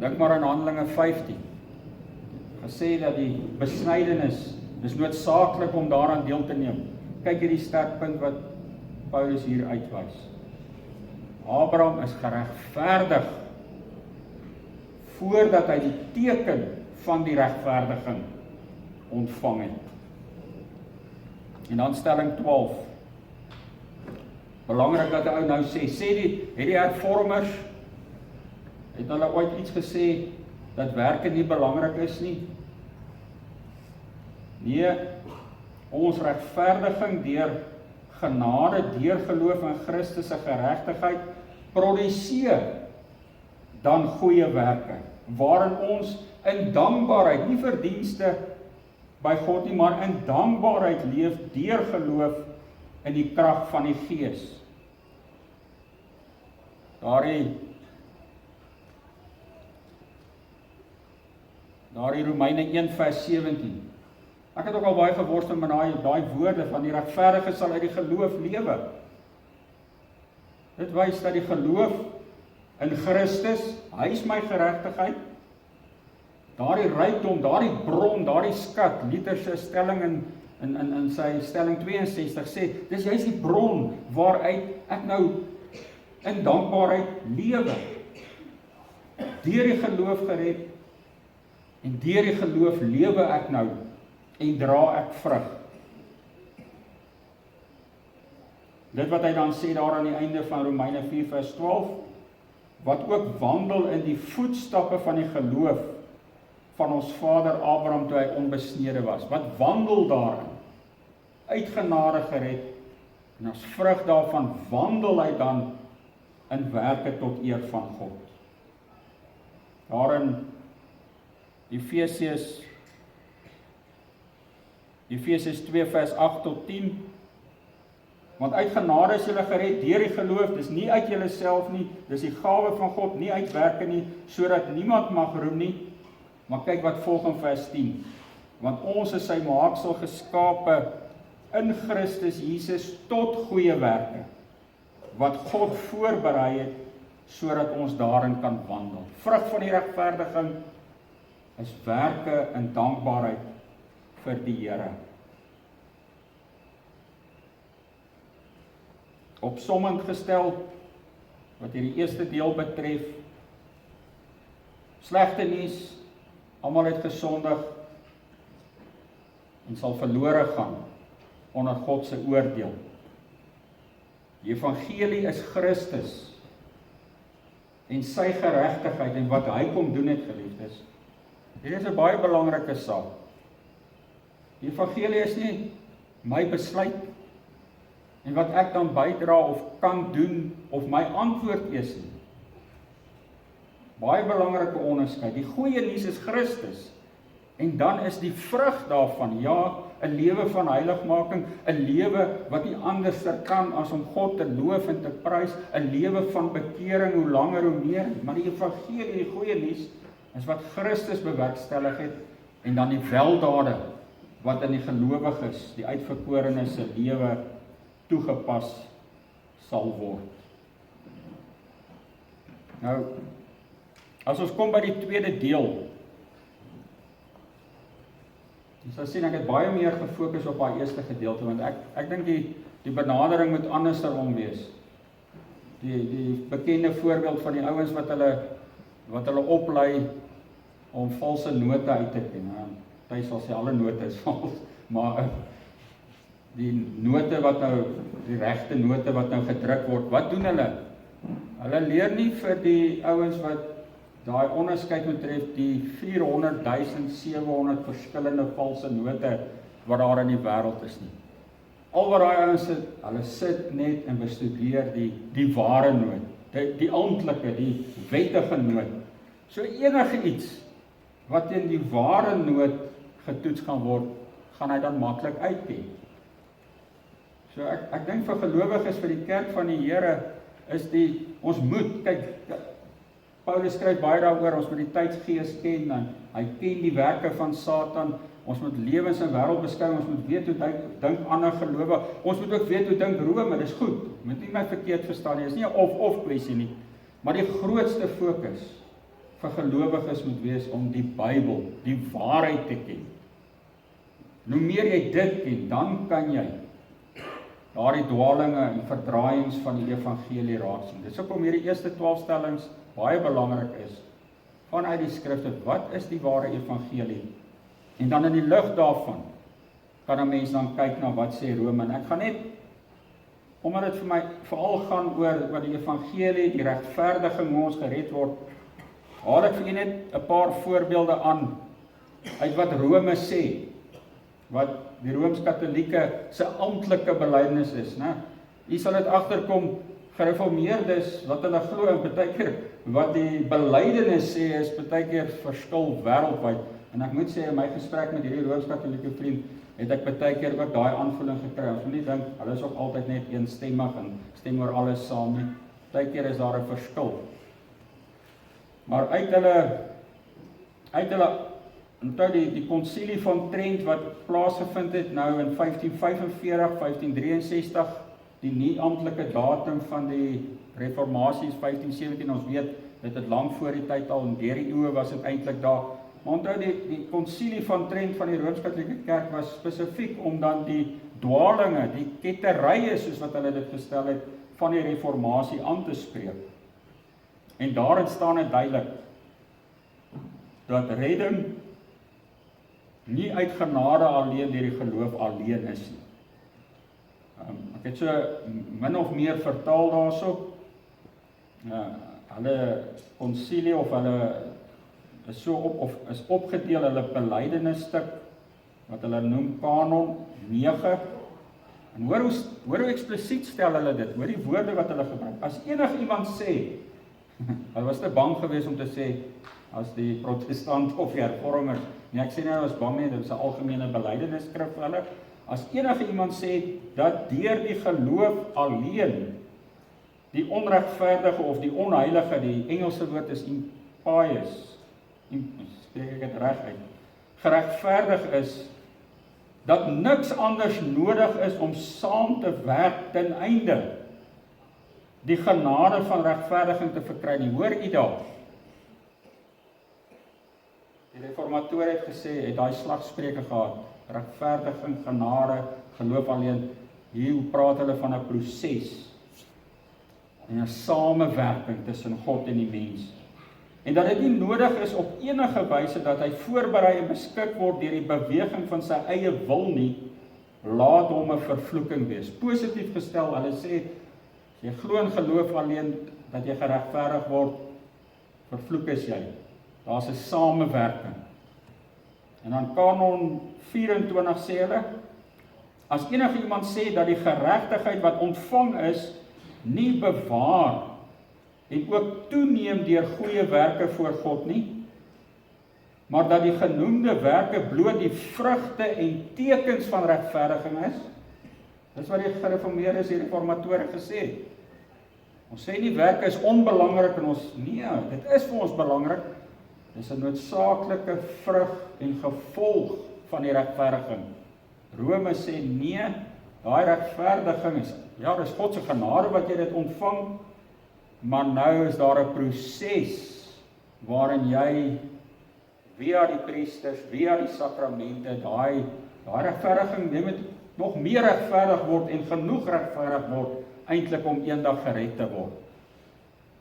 Dink maar aan Handelinge 15, gesê dat die besnydenis, dis noodsaaklik om daaraan deel te neem. Kyk hierdie sterkpunt wat Paulus hier uitwys. Abraham is geregverdig voordat hy die teken van die regverdiging ontvang het. En dan stelling 12. Belangrik dat hy nou sê het die hervormers, het hulle ooit iets gesê, dat werke nie belangrik is nie? Nee, ons regverdiging deur genade, deur geloof in Christus se geregtigheid, produseer dan goeie werke, waarin ons in dankbaarheid, nie verdienste by God nie, maar in dankbaarheid leef deur geloof in die krag van die Gees. Daardie Romeine 1 vers 17. Ek het ook al baie geworstel met daai woorde van die regverdige sal uit die geloof lewe. Dit wys dat die geloof in Christus, hy is my geregtigheid. Daardie rykdom, daardie bron, daardie skat, Luther se stelling in sy stelling 62 sê, dis juist die bron waaruit ek nou in dankbaarheid lewe. Deur die geloof gered, en deur die geloof lewe ek nou, en dra ek vrug. Dit wat hy dan sê daar aan die einde van Romeine 4 vers 12, wat ook wandel in die voetstappe van die geloof, van ons vader Abraham toe hy onbesnede was, wat wandel daarin, uit genade gered, en as vrug daarvan wandel hy dan in werke tot eer van God. Daarin Efesiërs 2 vers 8 tot 10, want uit genade is julle gered deur die geloof, dis nie uit julle self nie, dis die gawe van God, nie uit werke nie, sodat niemand mag roem nie. Maar kyk wat volg in vers 10, want ons is sy maaksel geskape in Christus Jesus tot goeie werke, wat God voorberei het, sodat ons daarin kan wandel. Vrug van die regverdiging is werke in dankbaarheid vir die Here. Opsommend gestel, wat hierdie eerste deel betref, slegte nuus, almal het gesondig en sal verlore gaan onder God se oordeel. Die evangelie is Christus en sy geregtigheid en wat hy kom doen het, geliefdes. Dit is 'n baie belangrike saak. Die evangelie is nie my besluit en wat ek dan bydra of kan doen of my antwoord is nie. Baie belangrike onderskeid. Die goeie nuus is Christus. En dan is die vrug daarvan, ja, 'n lewe van heiligmaking, 'n lewe wat nie anderster kan as om God te loof en te prys, 'n lewe van bekering, hoe langer hoe meer. Maar die evangelie, die goeie nuus, is wat Christus bewerkstellig het, en dan die weldade wat in die gelowiges, die uitverkorenes se lewe toegepas sal word. Nou, as ons kom by die tweede deel, ons sal sien ek het baie meer gefokus op daai eerste gedeelte, want ek dink die benadering moet andersom wees. Die bekende voorbeeld van die ouens wat hulle oplei om valse note uit te ken. Hy sal sê alle note is vals, maar die note wat nou, die regte note wat nou gedruk word, wat doen hulle? Hulle leer nie vir die ouens wat daai onderskeid betref die 400.700 verskillende valse note wat daar in die wêreld is nie. Al wat daai ouens sit, hulle sit net en bestudeer die ware noot, die amptelike, die wettige noot. So enige iets wat teen die ware noot getoets gaan word, gaan hy dan maklik uitken. So ek dink vir gelowiges, vir die kerk van die Here, is ons moet, kyk, Paulus skryf baie daaroor, ons moet die tydsgees ken, en hy ken die werke van Satan, ons moet lewens en wêreld beskou, ons moet weet hoe dink ander gelowige, ons moet ook weet hoe dink Rome, dis goed, moet nie my verkeerd verstaan nie, is nie 'n of kwessie nie, maar die grootste fokus vir gelowiges moet wees om die Bybel, die waarheid te ken. Hoe meer jy dit ken, dan kan jy daardie dwalinge en verdraaiings van die evangelie raak sien. Dis hoekom hierdie eerste 12 stellings baie belangrik is, vanuit die skrifte, wat is die ware evangelie? En dan in die lig daarvan, kan 'n mens dan kyk na wat sê Rome, en ek gaan net, omdat dit vir my veral gaan oor die evangelie, die regverdiging, hoe ons gered word, haal ek vir julle net 'n paar voorbeelde aan, uit wat Rome sê, wat die Rooms-Katolieke se amptelike belydenis is, né? Jy sal dit agterkom, gereformeerdes, wat hulle glo, en baie keer wat die belydenis sê, is baie keer verskil wêreldwyd. En ek moet sê, in my gesprek met hierdie Rooms-Katolieke vriend, het ek baie keer ook daai aanvoeling gekry. Ons moet nie dink, hulle is ook altyd net eensstemmig en stem oor alles saam nie. Baie keer is daar 'n verskil. Maar uit hulle onthou die konsilie van Trent wat plaasgevind het nou in 1545, 1563, die nie amptelike datum van die reformatie is 1517, ons weet, dit het lang voor die tyd al, en deur die eeue was dit eintlik daar. Maar onthou die konsilie van Trent van die Rooms-Katolieke Kerk was spesifiek om dan die dwalinge, die ketterye, soos wat hulle dit gestel het, van die reformatie aan te spreek. En daarin staan dit duidelik, dat redding nie uit genade alleen deur die geloof alleen is nie. Ek het so min of meer vertaal daarso. Hulle konsilie of hulle is opgedeel, hulle belydenisstuk wat hulle noem kanon 9. En hoor hoe eksplisiet stel hulle dit, hoor die woorde wat hulle gebruik. As enig iemand sê, hulle was te bang geweest om te sê, as die protestant of die hervormers, nee, ek sê nie, hulle was bang nie, dit is 'n algemene belydenisskrif vir hulle, as enige iemand sê, dat deur die geloof alleen, die onregverdige of die onheilige, die Engelse woord is impious, spreek ek dit reg uit, geregverdig is, dat niks anders nodig is om saam te werk ten einde die genade van regverdiging te verkry nie. Hoor u daar? Die reformatoor het gesê, het daai slagspreuke gehad, regverdiging, genade, geloof alleen. Hier praat hulle van 'n proses en 'n samewerking tussen God en die mens. En dat dit nie nodig is op enige wyse dat hy voorberei en beskik word deur die beweging van sy eie wil nie, laat hom 'n vervloeking wees. Positief gestel, hulle sê, as jy glo in geloof alleen, dat jy geregverdig word, vervloek is jy. Daar's 'n samewerking. En dan kanon 24 sê hulle, as enige iemand sê dat die geregtigheid wat ontvang is, nie bewaar en ook toeneem deur goeie werke voor God nie, maar dat die genoemde werke bloot die vrugte en tekens van regverdiging is. Dis wat die gereformeerdes, die reformatore gesê het. Ons sê nie werke is onbelangrik en ons, nee, dit is vir ons belangrik. Dis 'n noodsaaklike vrug en gevolg van die regverdiging. Rome sê nee, daai regverdiging is, ja, dis God se genade wat jy dit ontvang, maar nou is daar 'n proses waarin jy via die priesters, via die sakramente, daai regverdiging, jy moet nog meer regverdig word en genoeg regverdig word eintlik om eendag gered te word.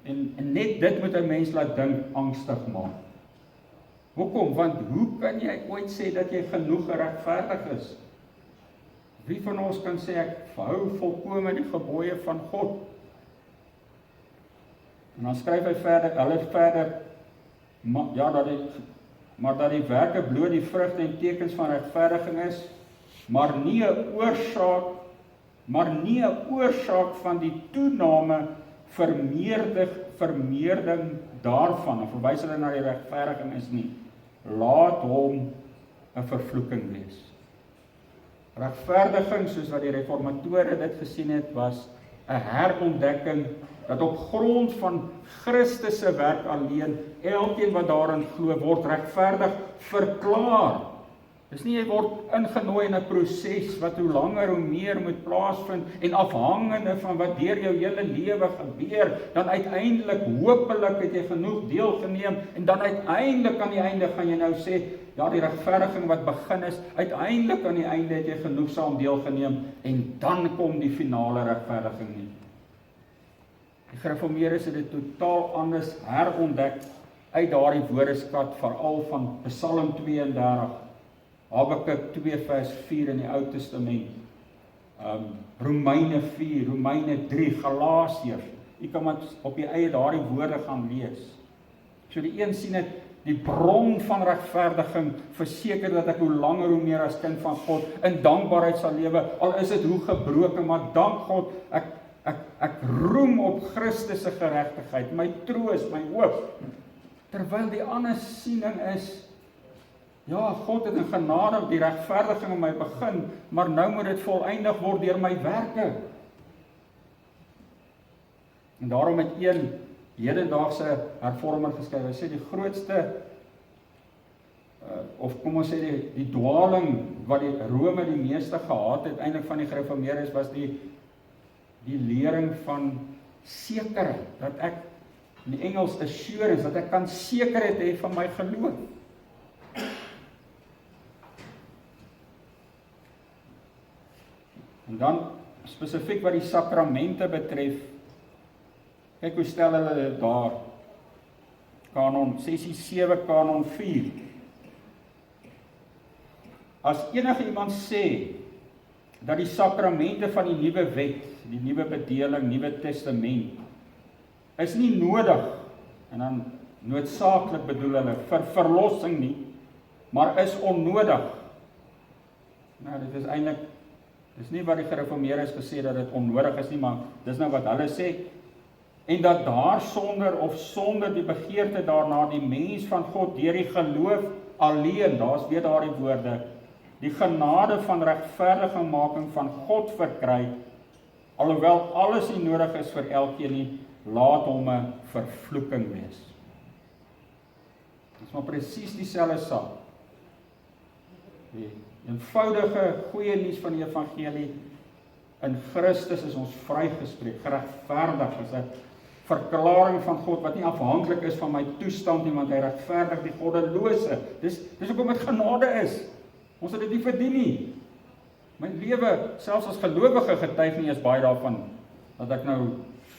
En net dit moet 'n mens laat dink, angstig maak. Hoekom? Want hoe kan jy ooit sê dat jy genoeg geregverdig is? Wie van ons kan sê ek hou volkome die gebooie van God? En dan skryf hy verder, maar dat die werke bloot die vrugte en tekens van regverdiging is, maar nie 'n oorsaak van die toename vermeerdering daarvan, of verwys hulle na die regverdiging is nie, laat hom 'n vervloeking wees. Regverdiging, soos wat die reformatore dit gesien het, was 'n herontdekking dat op grond van Christus se werk alleen, elkeen wat daarin glo, word regverdig verklaar. Dis nie jy word ingenooi in 'n proses wat hoe langer hoe meer moet plaasvind en afhangende van wat deur jou hele lewe gebeur, dan uiteindelik hopelik het jy genoeg deelgeneem en dan uiteindelik aan die einde gaan jy nou sê, ja, die regverdiging wat begin is, uiteindelik aan die einde het jy genoegsaam deelgeneem en dan kom die finale regverdiging nie. Die gereformeerdes het dit totaal anders herontdek uit daardie woordeskat, veral van Psalm 32, Habakuk 2 vers 4 in die Ou Testament, Romeine 4, Romeine 3, Galasiërs. Jy kan maar op die eie daardie woorde gaan lees. So die een sien dit, die bron van regverdiging, verseker dat ek hoe langer hoe meer as kind van God in dankbaarheid sal lewe, al is dit hoe gebroken, maar dank God, ek roem op Christus se geregtigheid, my troos, my hoop. Terwyl die ander siening is, ja, God het in genade die regverdiging in my begin, maar nou moet dit volëindig word deur my werke. En daarom het een hedendaagse hervormer geskryf, hy sê die grootste, of kom ons sê die dwaling wat die Rome die meeste gehaat het, eintlik van die gereformeerdes, was die die lering van sekerheid, dat ek, in die Engels assurance, dat ek kan sekerheid hê van my geloof. En dan, spesifiek wat die sakramente betref, kyk hoe stel hulle dit daar, Kanon, sessie 7, Kanon 4. As enige iemand sê, dat die sakramente van die nuwe wet, die nuwe bedeling, nuwe testament, is nie nodig, en dan noodsaaklik bedoel hulle, vir verlossing nie, maar is onnodig. Nou, dit is eintlik, dis nie wat die gereformeerdes gesê dat dit onnodig is nie, maar dis nou wat hulle sê, en dat daar sonder die begeerte daarna die mens van God deur die geloof alleen, daar's weer daardie woorde, die genade van regverdigingmaking van God verkry, alhoewel alles nie nodig is vir elkeen nie, laat hom 'n vervloeking wees. Dit is maar presies dieselfde saak. Die eenvoudige goeie nuus van die evangelie, in Christus is ons vrygespreek, geregverdig, is 'n verklaring van God wat nie afhanklik is van my toestand nie, want hy regverdig die goddelose. Dis hoekom dit genade is. Ons het dit nie verdien nie. My lewe, selfs as gelowige, getuig nie is baie daarvan, dat ek nou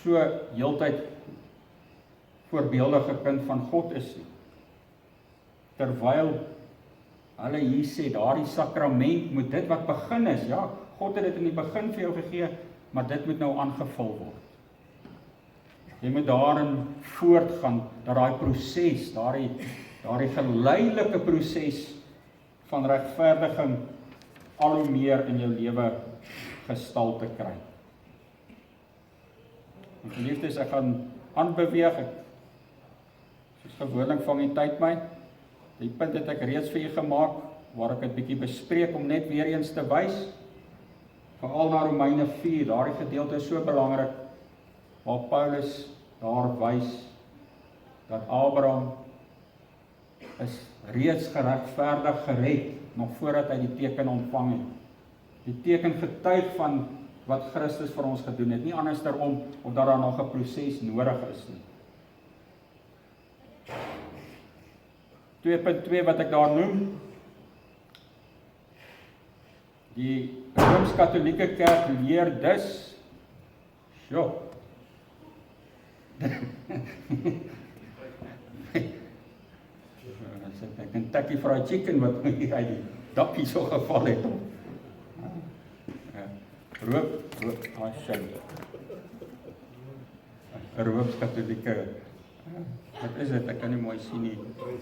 so heeltyd voorbeeldige kind van God is nie. Terwyl hulle hier sê, daardie sakrament moet dit wat begin is, ja, God het dit in die begin vir jou gegee, maar dit moet nou aangevul word. Jy moet daarin voortgaan, dat daai proses, daardie geleidelike proses van regverdiging al hoe meer in jou lewe gestalte kry. En geliefdes, ek gaan aanbeweeg, soos gewoonlik vang die tyd my, die punt het ek reeds vir u gemaak, waar ek het bietjie bespreek om net weer eens te wys, veral na Romeine 4, daardie gedeelte is so belangrik, waar Paulus daar wys, dat Abraham is reeds geregverdig gered, nog voordat hy die teken ontvang het. Die teken getuig van wat Christus vir ons gedoen het, nie andersom of dat daar nog 'n proses nodig is nie. 2.2 wat ek daar noem, die Rooms-Katolieke Kerk leer dus, Kentucky Fried Chicken wat uit die dakkie so geval het. Rooms-Katolieke, wat is dit? Ek kan nie mooi sien nie,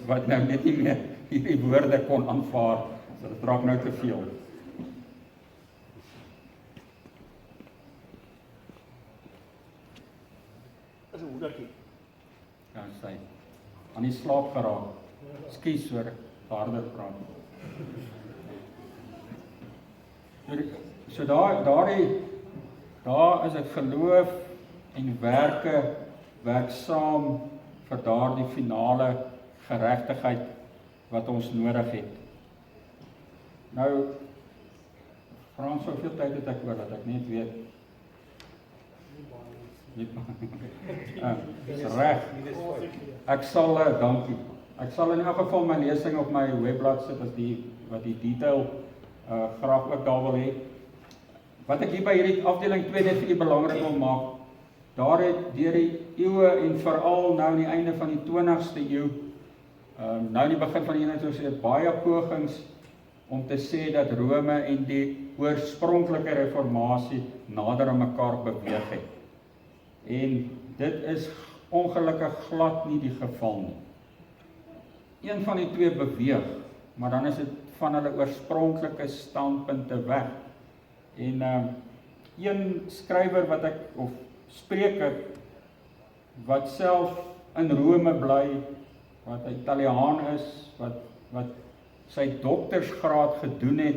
wat nou net nie meer hierdie woorde kon aanvaar, so dit raak nou te veel. Is 'n hoedertjie. Ja, sy aan die slaap geraak. Skus hoor, harder praat. So daar is dit geloof en werke werksaam vir daardie finale geregtigheid wat ons nodig het. Nou, Frans, soveel tyd het ek oor dat ek net weet. Dis reg. Ek sal, dankie. Ek sal in elk geval my lesing op my webblad sit as wat die detail graag ook daar wil hê. Wat ek hier by hierdie afdeling 2 net vir u belangrik wil maak, daar het deur die eeue en veral nou aan die einde van die 20ste eeu, nou in die begin van die 21ste eeu, baie pogings om te sê dat Rome en die oorspronklike reformatie nader aan mekaar beweeg het. En dit is ongelukkig glad nie die geval nie. Een van die twee beweeg, maar dan is dit van hulle oorspronklike standpunte weg. En een skrywer wat ek, of spreker, wat self in Rome bly, wat 'n Italiaan is, wat sy doktersgraad gedoen het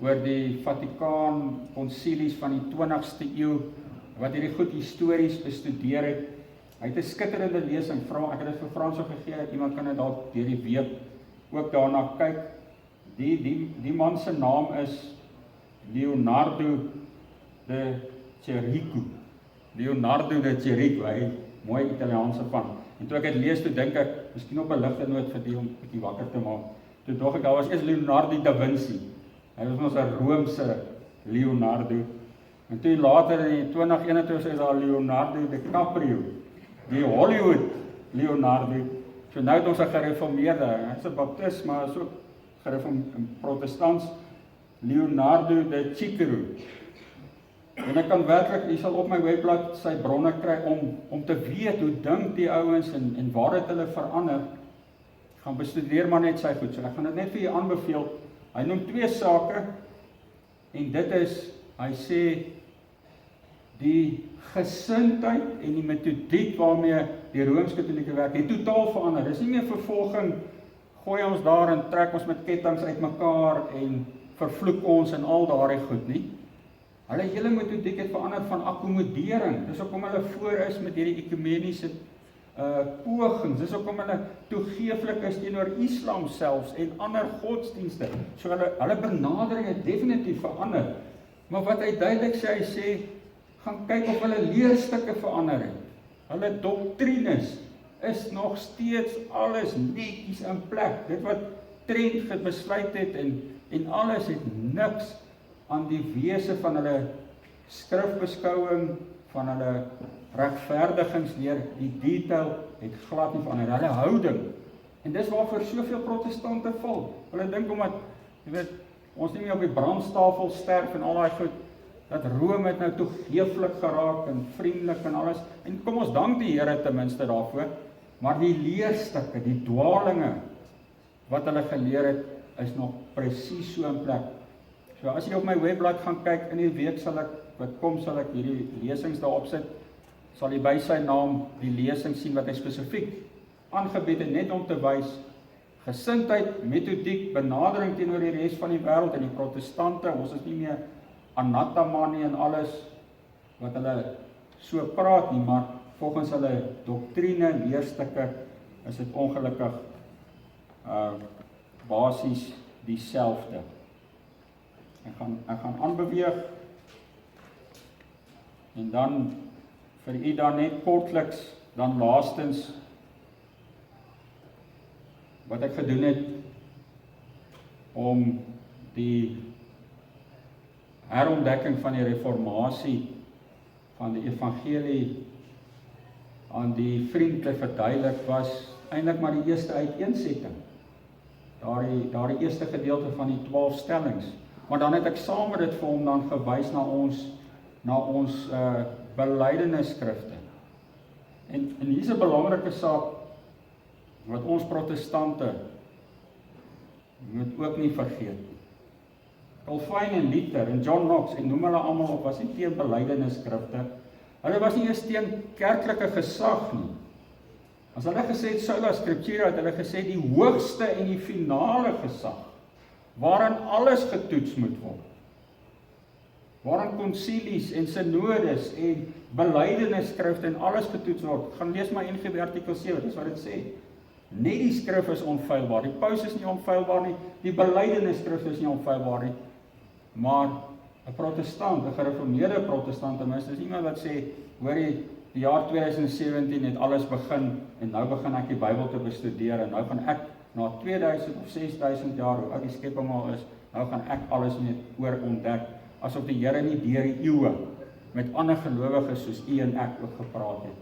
oor die Vatikaan konsilies van die 20ste eeu, wat hierdie goed histories bestudeer het. Hy het 'n skitterende lesing, ek het dit vir Frans gegee, iemand kan dit dalk deur die week ook daarna kyk. Die man se naam is Leonardo de Chirico. Leonardo da Chirico, hy mooi Italiaanse van. En toe ek het lees, toe dink ek, miskien op 'n ligte noot vir die om 'n bietjie wakker te maak. Toe dog ek, daar was eers Leonardo da Vinci. Hy was ons 'n Romeinse Leonardo. En toe later in 2021 is daar Leonardo DiCaprio, die Hollywood Leonardo. So nou het ons 'n gereformeerde, hy's 'n baptist, maar is ook protestants, Leonardo da Cicero. En ek kan werklik, jy sal op my webblad sy bronne kry om te weet hoe dink die ouens en waar het hulle verander. Gaan bestudeer maar net sy goed. So ek gaan dit net vir julle aanbeveel. Hy noem 2 sake en dit is, hy sê die gesindheid en die metodiek waarmee die Rooms-Katolieke werk het totaal verander. Dis nie meer vervolging, gooi ons daar en trek ons met kettinge uitmekaar en vervloek ons en al daardie goed nie. Hulle hele metodiek het verander van akkommodering. Dis hoekom hulle voor is met hierdie ekumeniese pogings. Dis hoekom hulle toegeeflik is teenoor Islam selfs en ander godsdienste. So hulle benadering het definitief verander. Maar wat hy duidelik sê, hy sê, gaan kyk of hulle leerstukke verander het. Hulle doktrines is nog steeds alles netjies in plek. Dit wat Trent besluit het en alles het niks aan die wese van hulle skrifbeskouing, van hulle regverdigingsleer, die detail het glad nie verander. Hulle houding. En dis waarvoor soveel protestante val. Hulle dink omdat, jy weet, ons nie meer op die brandstafel sterf en al daai goed, dat Rome het nou toegeeflik geraak en vriendelik en alles. En kom ons dank die Here ten minste daarvoor. Maar die leerstukke, die dwalinge wat hulle geleer het, is nog presies so in plek. So as jy op my webblad gaan kyk, in die week sal ek hierdie lesings daarop sit, sal jy by sy naam die lesing sien wat hy spesifiek aangebied het, net om te wys, gesindheid, metodiek, benadering teenoor die res van die wêreld en die protestante, ons is nie meer anathema nie en alles wat hulle so praat nie, maar volgens hulle doktrine, leerstukke, is dit ongelukkig basies dieselfde. Ek gaan aanbeweeg en dan vir u dan net kortliks, dan laastens wat ek gedoen het om die herontdekking van die reformatie van die evangelie aan die vriend te verduidelik was eintlik maar die eerste uiteensetting. Daardie eerste gedeelte van die 12 stellings. Maar dan het ek saam met dit vir hom dan gewys na ons belydenisskrifte. En hier's 'n belangrike saak wat ons protestante moet ook nie vergeet. Calvin en Luther en John Knox en noem hulle almal op, was nie teen belydenisskrifte. Hulle was nie eens teen kerklike gesag nie. As hulle gesê het sola scriptura, het hulle gesê die hoogste en die finale gesag, waarin alles getoets moet word. Waarin konsilies en synodes en belydenisskrifte en alles getoets word. Gaan lees maar NGB artikel 7, dis wat dit sê. Net die skrif is onfeilbaar, die paus is nie onfeilbaar nie, die belydenisskrif is nie onfeilbaar nie, maar 'n protestant, 'n gereformeerde protestant, tenminste, is iemand wat sê, hoor jy, die jaar 2017 het alles begin, en nou begin ek die Bybel te bestudeer, en nou gaan ek, na 2000 of 6000 jaar, hoe oud die skepping al is, nou gaan ek alles net oor ontdek, asof die Here nie deur die eeue, met ander gelowiges soos u en ek ook gepraat het.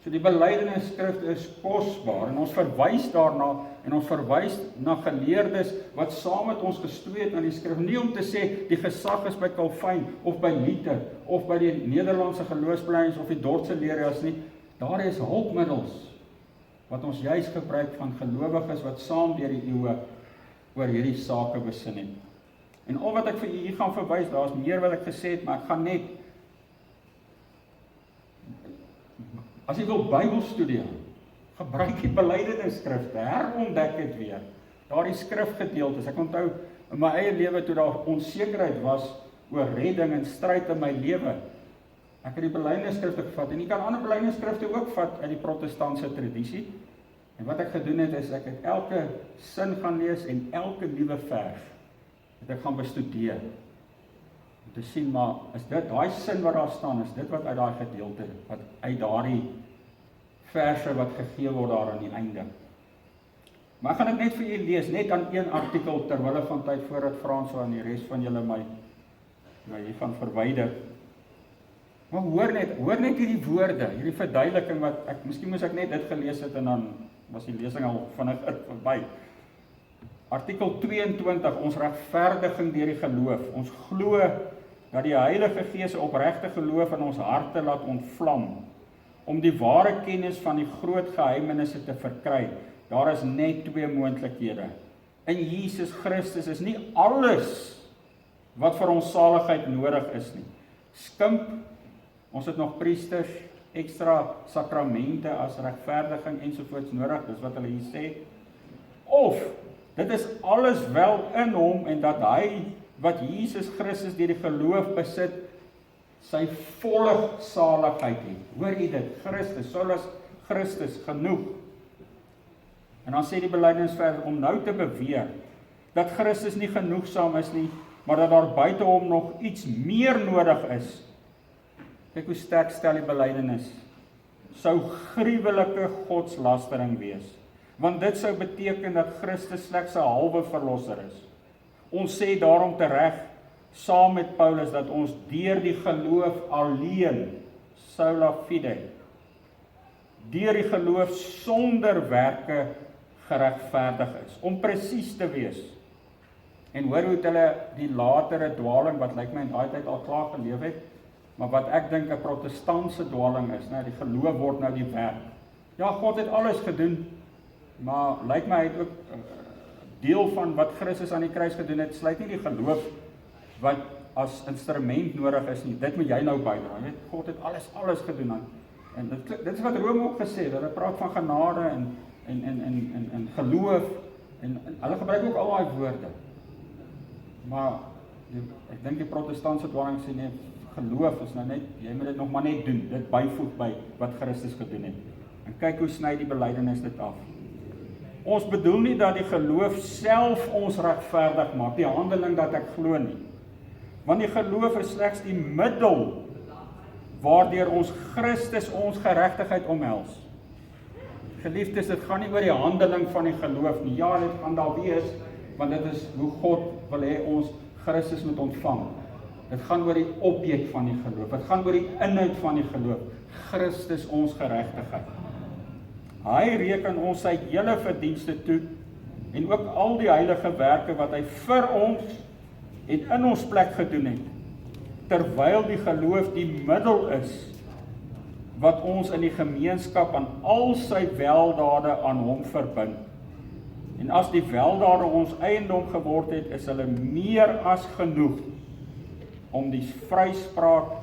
So die belydenisskrifte is kosbaar, en ons verwys daarna, en ons verwys na geleerdes, wat saam met ons gestoei het na die skrif, nie om te sê, die gesag is by Calvin, of by Luther, of by die Nederlandse geloofsbelijdenis, of die Dordtse leerders nie, daar is hulpmiddels, wat ons juist gebruik van gelowiges, wat saam deur die eeue, oor hierdie sake besin het. En al wat ek vir u hier gaan verwys, daar is meer wat ek gesê het, maar ek gaan net, as jy wil Bybel studeer, gebruik die belydenisskrifte, herontdek dit weer. Daardie skrifgedeeltes, ek onthou in my eie lewe toe daar onsekerheid was oor redding en stryd in my lewe. Ek het die belydenisskrifte gevat en jy kan ander belydenisskrifte ook vat uit die protestantse tradisie. En wat ek gedoen het is ek het elke sin gaan lees en elke nuwe vers het ek gaan bestudeer. te sien, maar is dit, daai sin wat daar staan, is dit wat uit daai gedeelte, wat uit daardie verse wat gegee word daar aan die einde. Maar gaan ek net vir julle lees, net aan een artikel, terwille van tyd voordat François en die res van julle my hiervan verwyder. Maar hoor net hierdie woorde, hierdie verduideliking wat, miskien moes ek net dit gelees het en dan was die lesing al vinnig verby. Artikel 22, ons regverdiging deur die geloof. Ons glo dat die Heilige Gees 'n opregte geloof in ons harte laat ontvlam, om die ware kennis van die groot geheimenisse te verkry. Daar is net twee moontlikhede. In Jesus Christus is nie alles wat vir ons saligheid nodig is nie. Skimp, ons het nog priesters, ekstra sakramente as regverdiging ensovoorts nodig, dis wat hulle hier sê. Of, dit is alles wel in hom en dat hy, wat Jesus Christus deur die geloof besit, sy volle saligheid het. Hoor jy dit? Christus, solas Christus, genoeg. En dan sê die belydenis verder, om nou te beweer, dat Christus nie genoegsaam is nie, maar dat daar buite hom nog iets meer nodig is. Kyk hoe sterk stel die belydenis. Sou gruwelike godslastering wees. Want dit sou beteken dat Christus slegs 'n halwe verlosser is. Ons sê daarom tereg, saam met Paulus, dat ons deur die geloof alleen, sola fide, deur die geloof sonder werke geregverdig is, om presies te wees. En hoor hoe het hulle die latere dwaling, wat lyk my in daai tyd al klaar geleef het, maar wat ek dink 'n protestantse dwaling is, die geloof word nou die werk. Ja, God het alles gedoen, maar lyk my hy het ook deel van wat Christus aan die kruis gedoen het, sluit nie die geloof wat as instrument nodig is nie. Dit moet jy nou bydra. Jy weet, God het alles gedoen. En dit is wat Rome ook gesê het. Hulle praat van genade en geloof en hulle gebruik ook al daai woorde. Maar ek dink die protestantse dwaling sê nee, geloof is nou net, jy moet dit nog maar net doen, dit byvoeg by wat Christus gedoen het. En kyk hoe sny die belydenis dit af. Ons bedoel nie dat die geloof self ons regverdig maak, die handeling dat ek glo nie. Want die geloof is slegs die middel waardeur ons Christus ons geregtigheid omhels. Geliefdes, dit gaan nie oor die handeling van die geloof nie. Ja, dit gaan daar wees, want dit is hoe God wil hê ons Christus moet ontvang. Dit gaan oor die objek van die geloof. Dit gaan oor die inhoud van die geloof. Christus ons geregtigheid. Hy reken ons sy hele verdienste toe en ook al die heilige werke wat hy vir ons en in ons plek gedoen het, terwyl die geloof die middel is wat ons in die gemeenskap aan al sy weldade aan hom verbind. En as die weldade ons eiendom geword het, is hulle meer as genoeg om die vryspraak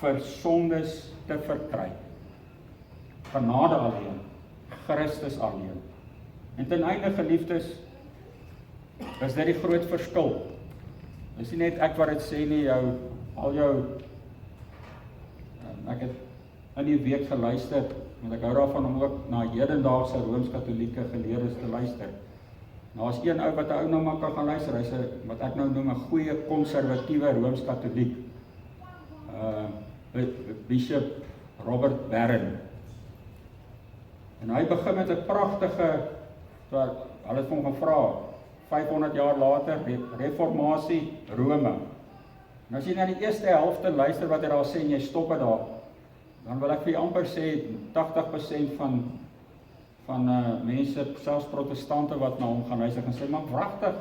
vir sondes te verkry. Genade alleen, Christus alleen. En ten einde, geliefdes, is dit die groot verskil. Dis nie net ek wat dit sê nie, ek het in die week geluister, want ek hou daarvan om ook na hedendaagse Rooms-Katholieke geleerdes te luister. Nou as een ou wat 'n ou nou maar kan gaan luister, hy's wat ek nou noem 'n goeie konservatiewe Rooms-Katholiek. Bishop Robert Barron. En hy begin met 'n pragtige, hulle het hom gevra, 500 jaar later, reformatie Rome. En as jy na die eerste helfte luister wat hy daar sê en jy stop dit daar, dan wil ek vir jy amper sê 80% van mense, selfs protestante wat na hom gaan luister, gaan sê, maar pragtig,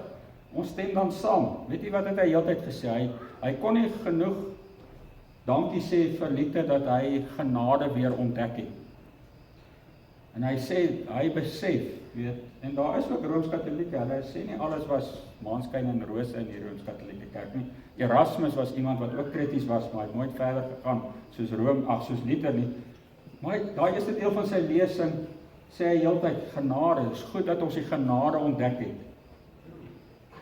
ons stem dan saam. Weet jy wat het hy heeltyd gesê? Hy kon nie genoeg dankie sê vir liefde dat hy genade weer ontdek het. En hy sê, hy besef, weet, en daar is ook Rooms-Katholieke, hulle sê nie alles was maanskyn en rose in die Rooms-Katholieke kerk nie. Erasmus was iemand wat ook krities was, maar hy het nooit verder gegaan, soos Luther nie. Maar daai eerste deel van sy lesing, sê hy heeltyd, genade, het is goed dat ons die genade ontdek het.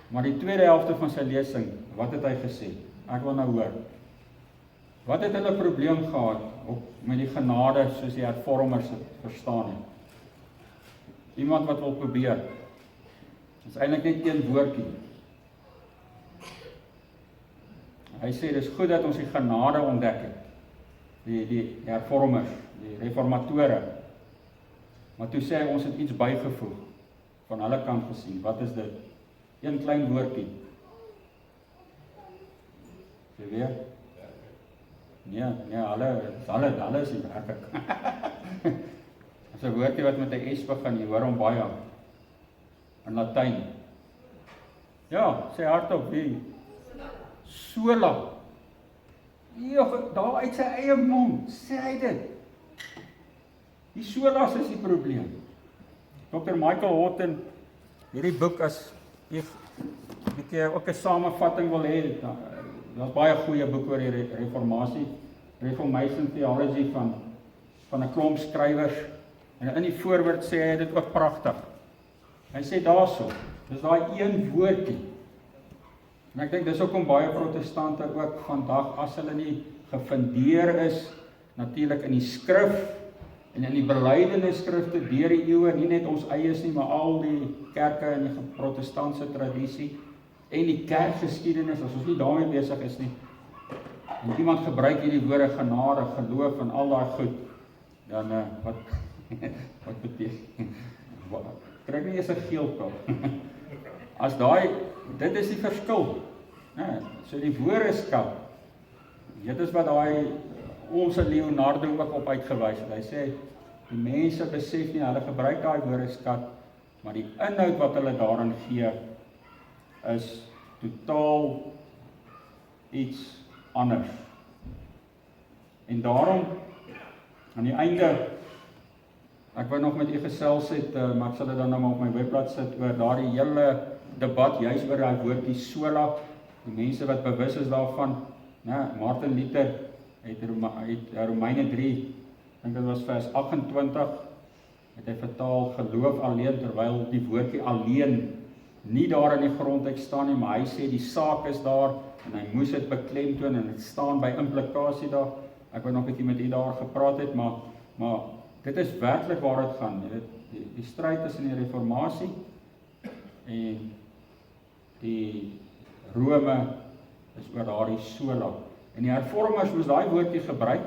Maar die tweede helfte van sy lesing, wat het hy gesê? Ek wil nou hoor. Wat het hulle probleem gehad met die genade soos die hervormers het verstaan het? Iemand wat wil probeer. Dit is eintlik net een woordjie. hy sê, dis goed dat ons die genade ontdek het. Die hervormers, die reformatore. Maar toe sê hy, ons het iets bygevoeg, van hulle kant gesien. Wat is dit? Een klein woordjie. Jy weet? Nee, hulle is nie werklik. Dis 'n woordjie wat met 'n S begin, jy hoor hom baie in Latyn. Ja, sê hardop, wie? Sola. Ja, daar uit sy eie mond, sê hy dit. Die solas is die probleem. Dr. Michael Horton, hierdie boek as jy ook 'n samevatting wil hê, daar's baie goeie boeke oor die reformatie, Reformation Theology van 'n klomp skrywers, en in die voorwoord sê hy dit ook pragtig. Hy sê daarso, dis daai een woordjie. En ek dink dis hoekom baie protestante ook vandag, as hulle nie gefundeer is, natuurlik in die skrif, en in die belydenis skrifte deur die eeue, nie net ons eies nie, maar al die kerke in die protestantse tradisie, en die kerkgeskiedenis, as ons nie daarmee besig is nie, en iemand gebruik hierdie woorde genade, geloof en al daai goed, dan wat beteken? Kry nie eens 'n geelkap. As dit is die verskil. So die woordeskat, dit is wat daai ons Leonardo ook op uitgewys het. Hy sê, die mense besef nie, hulle gebruik daai woordeskat, maar die inhoud wat hulle daarin gee, is totaal iets anders. En daarom, aan die einde, ek wou nog met u gesels het, maar ek sal dit dan nou maar op my webblad sit, oor daardie hele debat, juist oor daai woordjie sola, die mense wat bewus is daarvan, Martin Luther het Romeine 3, ek dink dit was vers 28, het hy vertaal, geloof alleen, terwyl die woordjie alleen nie daar in die grondteks staan nie, maar hy sê die saak is daar, en hy moes dit beklemtoon, en dit staan by implikasie daar. Ek wou nog 'n bietjie met u daar gepraat het, maar dit is werklik waar dit gaan. Die stryd tussen die reformatie en die Rome is oor daardie sola. En die hervormers moes daai woordjie gebruik.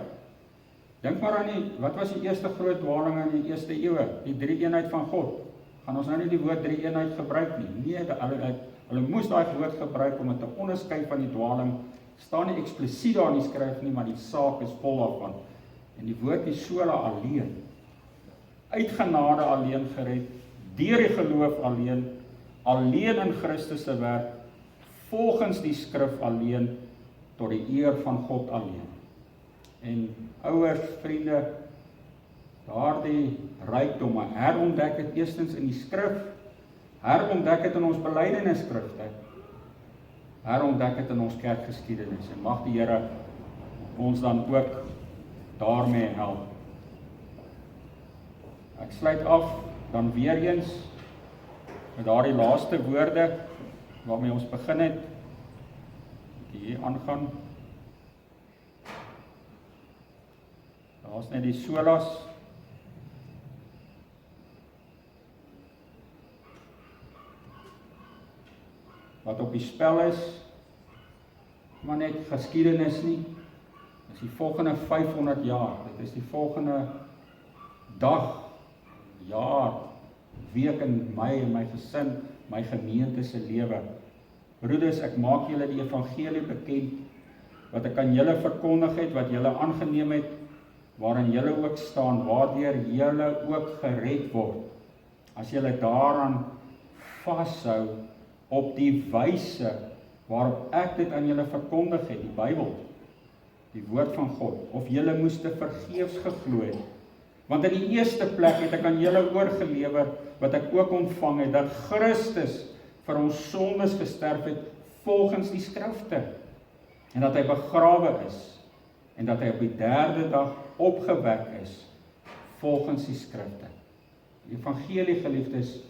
Dink maar aan wat was die eerste groot dwaling in die eerste eeue? Die drie-eenheid van God. Gaan ons nou nie die woord drie-eenheid gebruik nie? Nee, hulle moes daai woord gebruik om dit te onderskei van die dwaling. Staan nie eksplisiet daar in die skrif nie, maar die saak is vol daarvan. En die woord die sola alleen. Uit genade alleen gered, deur die geloof alleen in Christus se werk, volgens die skrif alleen, tot die eer van God alleen. En ouers, vriende, daardie rykdom, herontdek het eerstens in die skrif, herontdek het in ons belydenisskrifte, herontdek het in ons kerkgeskiedenis, en mag die Here ons dan ook daarmee help. Ek sluit af, dan weer eens, met daardie laaste woorde, waarmee ons begin het, hier aangaan. Daar is net die solas, wat op die spel is, maar net geskiedenis nie, is die volgende 500 jaar, dit is die volgende dag, jaar, week in my en my gesin, my gemeente se lewe. Broeders, ek maak julle die evangelie bekend, wat ek aan julle verkondig het, wat julle aangeneem het, waarin julle ook staan, waardeur julle ook gered word, as julle daaraan vashou, op die wyse waarop ek dit aan julle verkondig het, die Bybel, die woord van God, of julle moes te vergeefs geglo het. Want in die eerste plek het ek aan julle oorgelewer, wat ek ook ontvang het, dat Christus vir ons sondes gesterf het, volgens die skrifte, en dat hy begrawe is, en dat hy op die 3de dag opgewek is, volgens die skrifte. Die evangelie, geliefdes,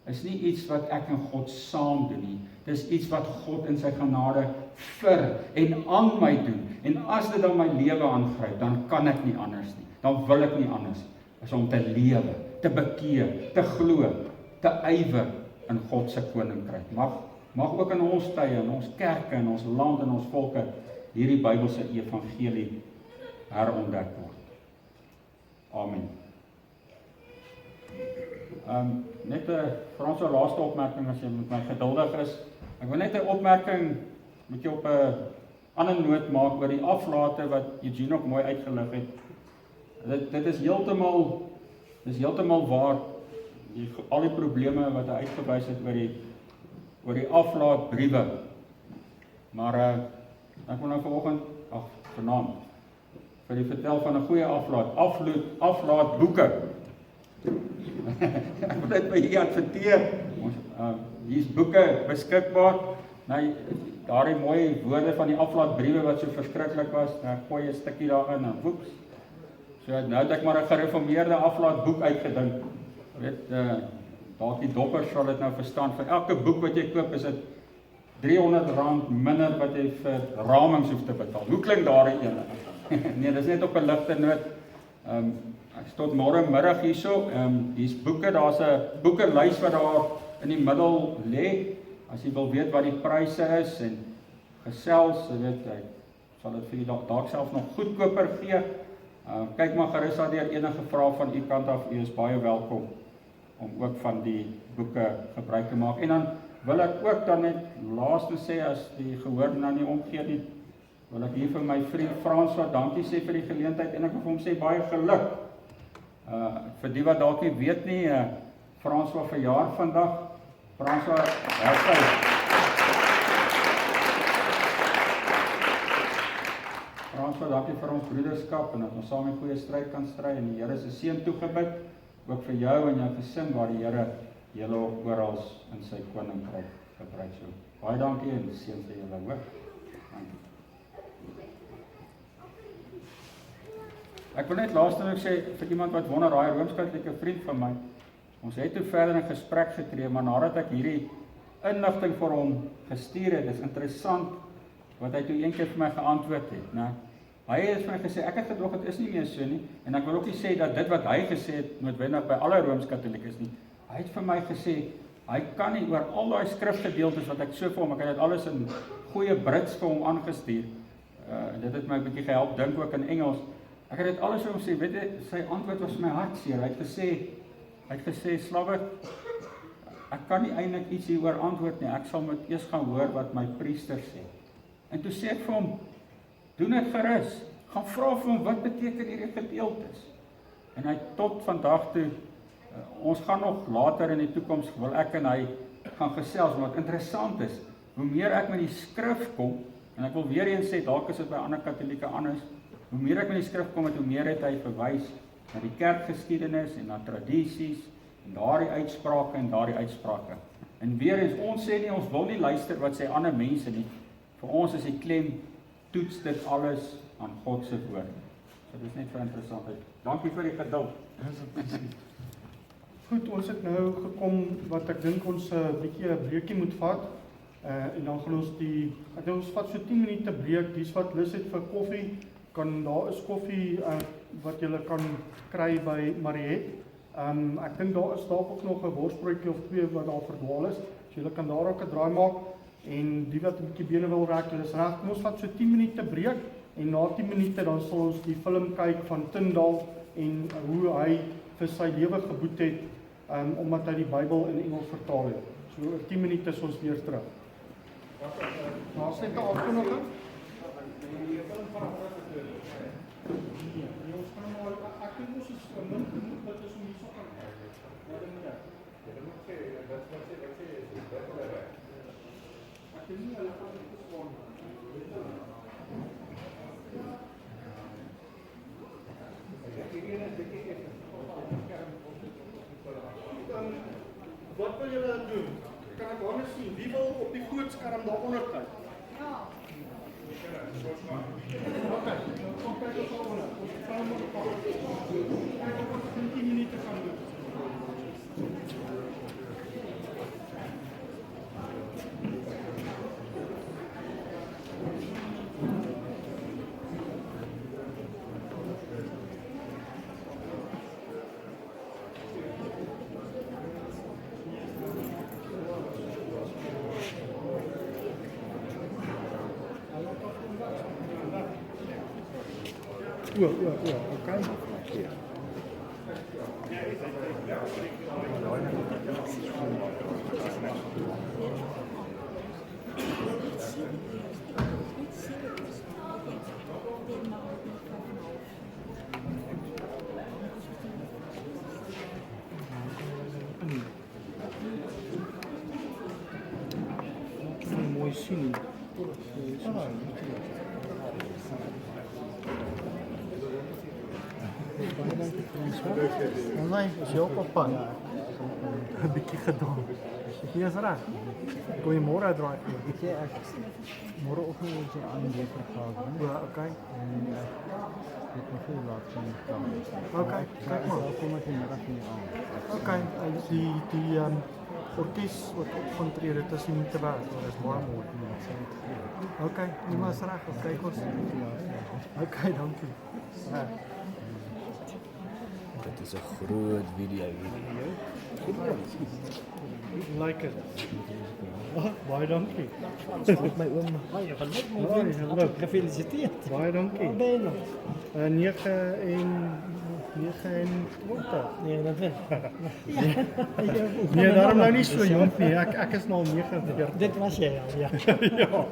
is nie iets wat ek en God saam doen nie. Dis iets wat God in sy genade vir en aan my doen. En as dit dan my lewe aangryp, dan kan ek nie anders nie. Dan wil ek nie anders as om te lewe, te bekeer, te glo, te ywer in God se koninkryk. mag ook in ons tye, in ons kerke, in ons land, in ons volke, hierdie Bybelse evangelie herontdek word. Amen. Net 'n Frans laaste opmerking as jy met my geduldig is. Ek wil net 'n opmerking met jou op 'n ander noot maak oor die aflate wat Eugene ook mooi uitgelig het. Dit is heeltemal waar, al die probleme wat hy uitgewys het oor die aflaatbriewe. Maar ek wil nou vanaand vir die vertel van 'n goeie aflaatboeke. Ek wil net by hier adverteer. Hier is boeke beskikbaar. Nou, daardie mooi woorde van die aflaatbriewe wat so verskriklik was, nou gooi 'n stukkie daarin en woeps. So nou het ek maar 'n gereformeerde aflaatboek uitgedink. Weet, dalk die doppers sal dit nou verstaan. Vir elke boek wat jy koop is dit R300 minder wat jy vir ramings hoef te betaal. Hoe klink daardie ene? Nee, dis net op 'n ligte noot. Ek tot môre middag hierso. Hier's boeke, daar's 'n boekelys wat daar in die middel lê. As jy wil weet wat die pryse is en gesels, jy weet, hy sal dit vir jou dalk self nog goedkoper gee. Kyk maar gerus daar deur enige vrae van u kant af. U is baie welkom om ook van die boeke gebruik te maak. En dan wil ek ook dan net laastens sê, as die gehoor nou nie omgee nie, wil ek hier vir my vriend Frans wat dankie sê vir die geleentheid en ek wil vir hom sê baie geluk. Vir die wat dalk nie weet nie, Frans wat verjaar vandag. Frans wat dankie vir ons broederskap en dat ons saam 'n goeie stryd kan stry en die Here se seën toegewyd, ook vir jou en jou gesin waar die Here julle oral in sy koninkryk gebruik. So baie dankie en seën vir julle, hoor. Dankie. Ek wil net laastens sê vir iemand wat wonder, daai Rooms-Katolieke vriend van my, ons het toe verder in gesprek getree, maar nadat ek hierdie inligting vir hom gestuur het, is interessant wat hy toe eendag vir my geantwoord het, né? Hy het vir my gesê, ek het gedog dit is nie meer so nie, en ek wil ook nie sê dat dit wat hy gesê het noodwendig by alle Rooms-Katoliekes nie. Hy het vir my gesê, hy kan nie oor al daai skrifgedeeltes wat ek so vir hom, ek het dit alles in goeie Brits vir hom aangestuur. Dit het my 'n bietjie gehelp dink ook in Engels. Ek het dit alles vir hom sê, weet jy, sy antwoord was my hartseer. Hy het gesê, Slabbert, ek kan nie eintlik iets hieroor antwoord nie. Ek sal moet eers gaan hoor wat my priester sê. En toe sê ek vir hom, doen dit gerus. Gaan vra vir hom wat beteken hierdie gedeeltes. En hy tot vandag toe, ons gaan nog later in die toekoms, wil ek en hy gaan gesels, wat interessant is, hoe meer ek met die skrif kom, en ek wil weer eens sê, dalk is dit by ander Katolieke anders, hoe meer ek met die skrif kom, hoe meer het hy verwys na die kerkgeskiedenis en na tradisies, en daardie uitsprake. En weer eens, ons sê nie, ons wil nie luister wat sê ander mense nie. Vir ons is die klem, toets dit alles aan God se woord. So dit is net vir interessantheid. Dankie vir die geduld. Goed, ons het nou gekom wat ek dink ons 'n bietjie 'n breekie moet vat. En dan gaan ons ons vat so 10 minute breek. Dis wat lus het vir koffie. Daar is koffie wat jy kan kry by Mariet. Ek dink daar is dalk ook nog 'n worsbroodjie of 2 wat daar verdwaal is. So jy kan daar ook 'n draai maak. En die wat 'n bietjie bene wil rek, hulle is reg. Ons vat so 10 minute breek en na 10 minute dan sal ons die film kyk van Tyndale en hoe hy vir sy lewe geboet het omdat hy die Bybel in Engels vertaal het. So oor 10 minute is ons weer terug. Daar's net 'n afkondiging. Ons gaan maar ek dink ons is min genoeg wat is om hier so kan. Wat dink jy? Jy moet sê wat sê ek dink nie hulle gaan dit gesond. Wat wil julle doen? Kan ek anders sien? Wie wil op die grootskerm daaronder kyk? Ja. Okay, kom kyk ons daaronder. Ons gaan maar op 10 minute gaan doen. okay. Mooi sien. Nee, is je ook op pad? Een bietjie gedaan. Hier is reg. Goeiemôre draai. Ja, morgenochtend moet je aan die verhaal. Ja, okay. Dit moet je laten zien. Okay, kyk maar. Kom ek in middag nie aan. Okay, die orkes wat opgetree het is nie te werk. Dit is baie mooi. Okay, nie maar is reg. Kyk ons. Okay, dankie. Ja. Dit is 'n groot video hierdie. Like it. Baie dankie. Met my oom. Baie hallo. Gefeliciteerd. Baie dankie. Ben je nog? 9 en 29. Nee, dat is. Nee, daarom nou nie so jonk nie. Ek is nou 49. Dit was jij al, ja. Ja.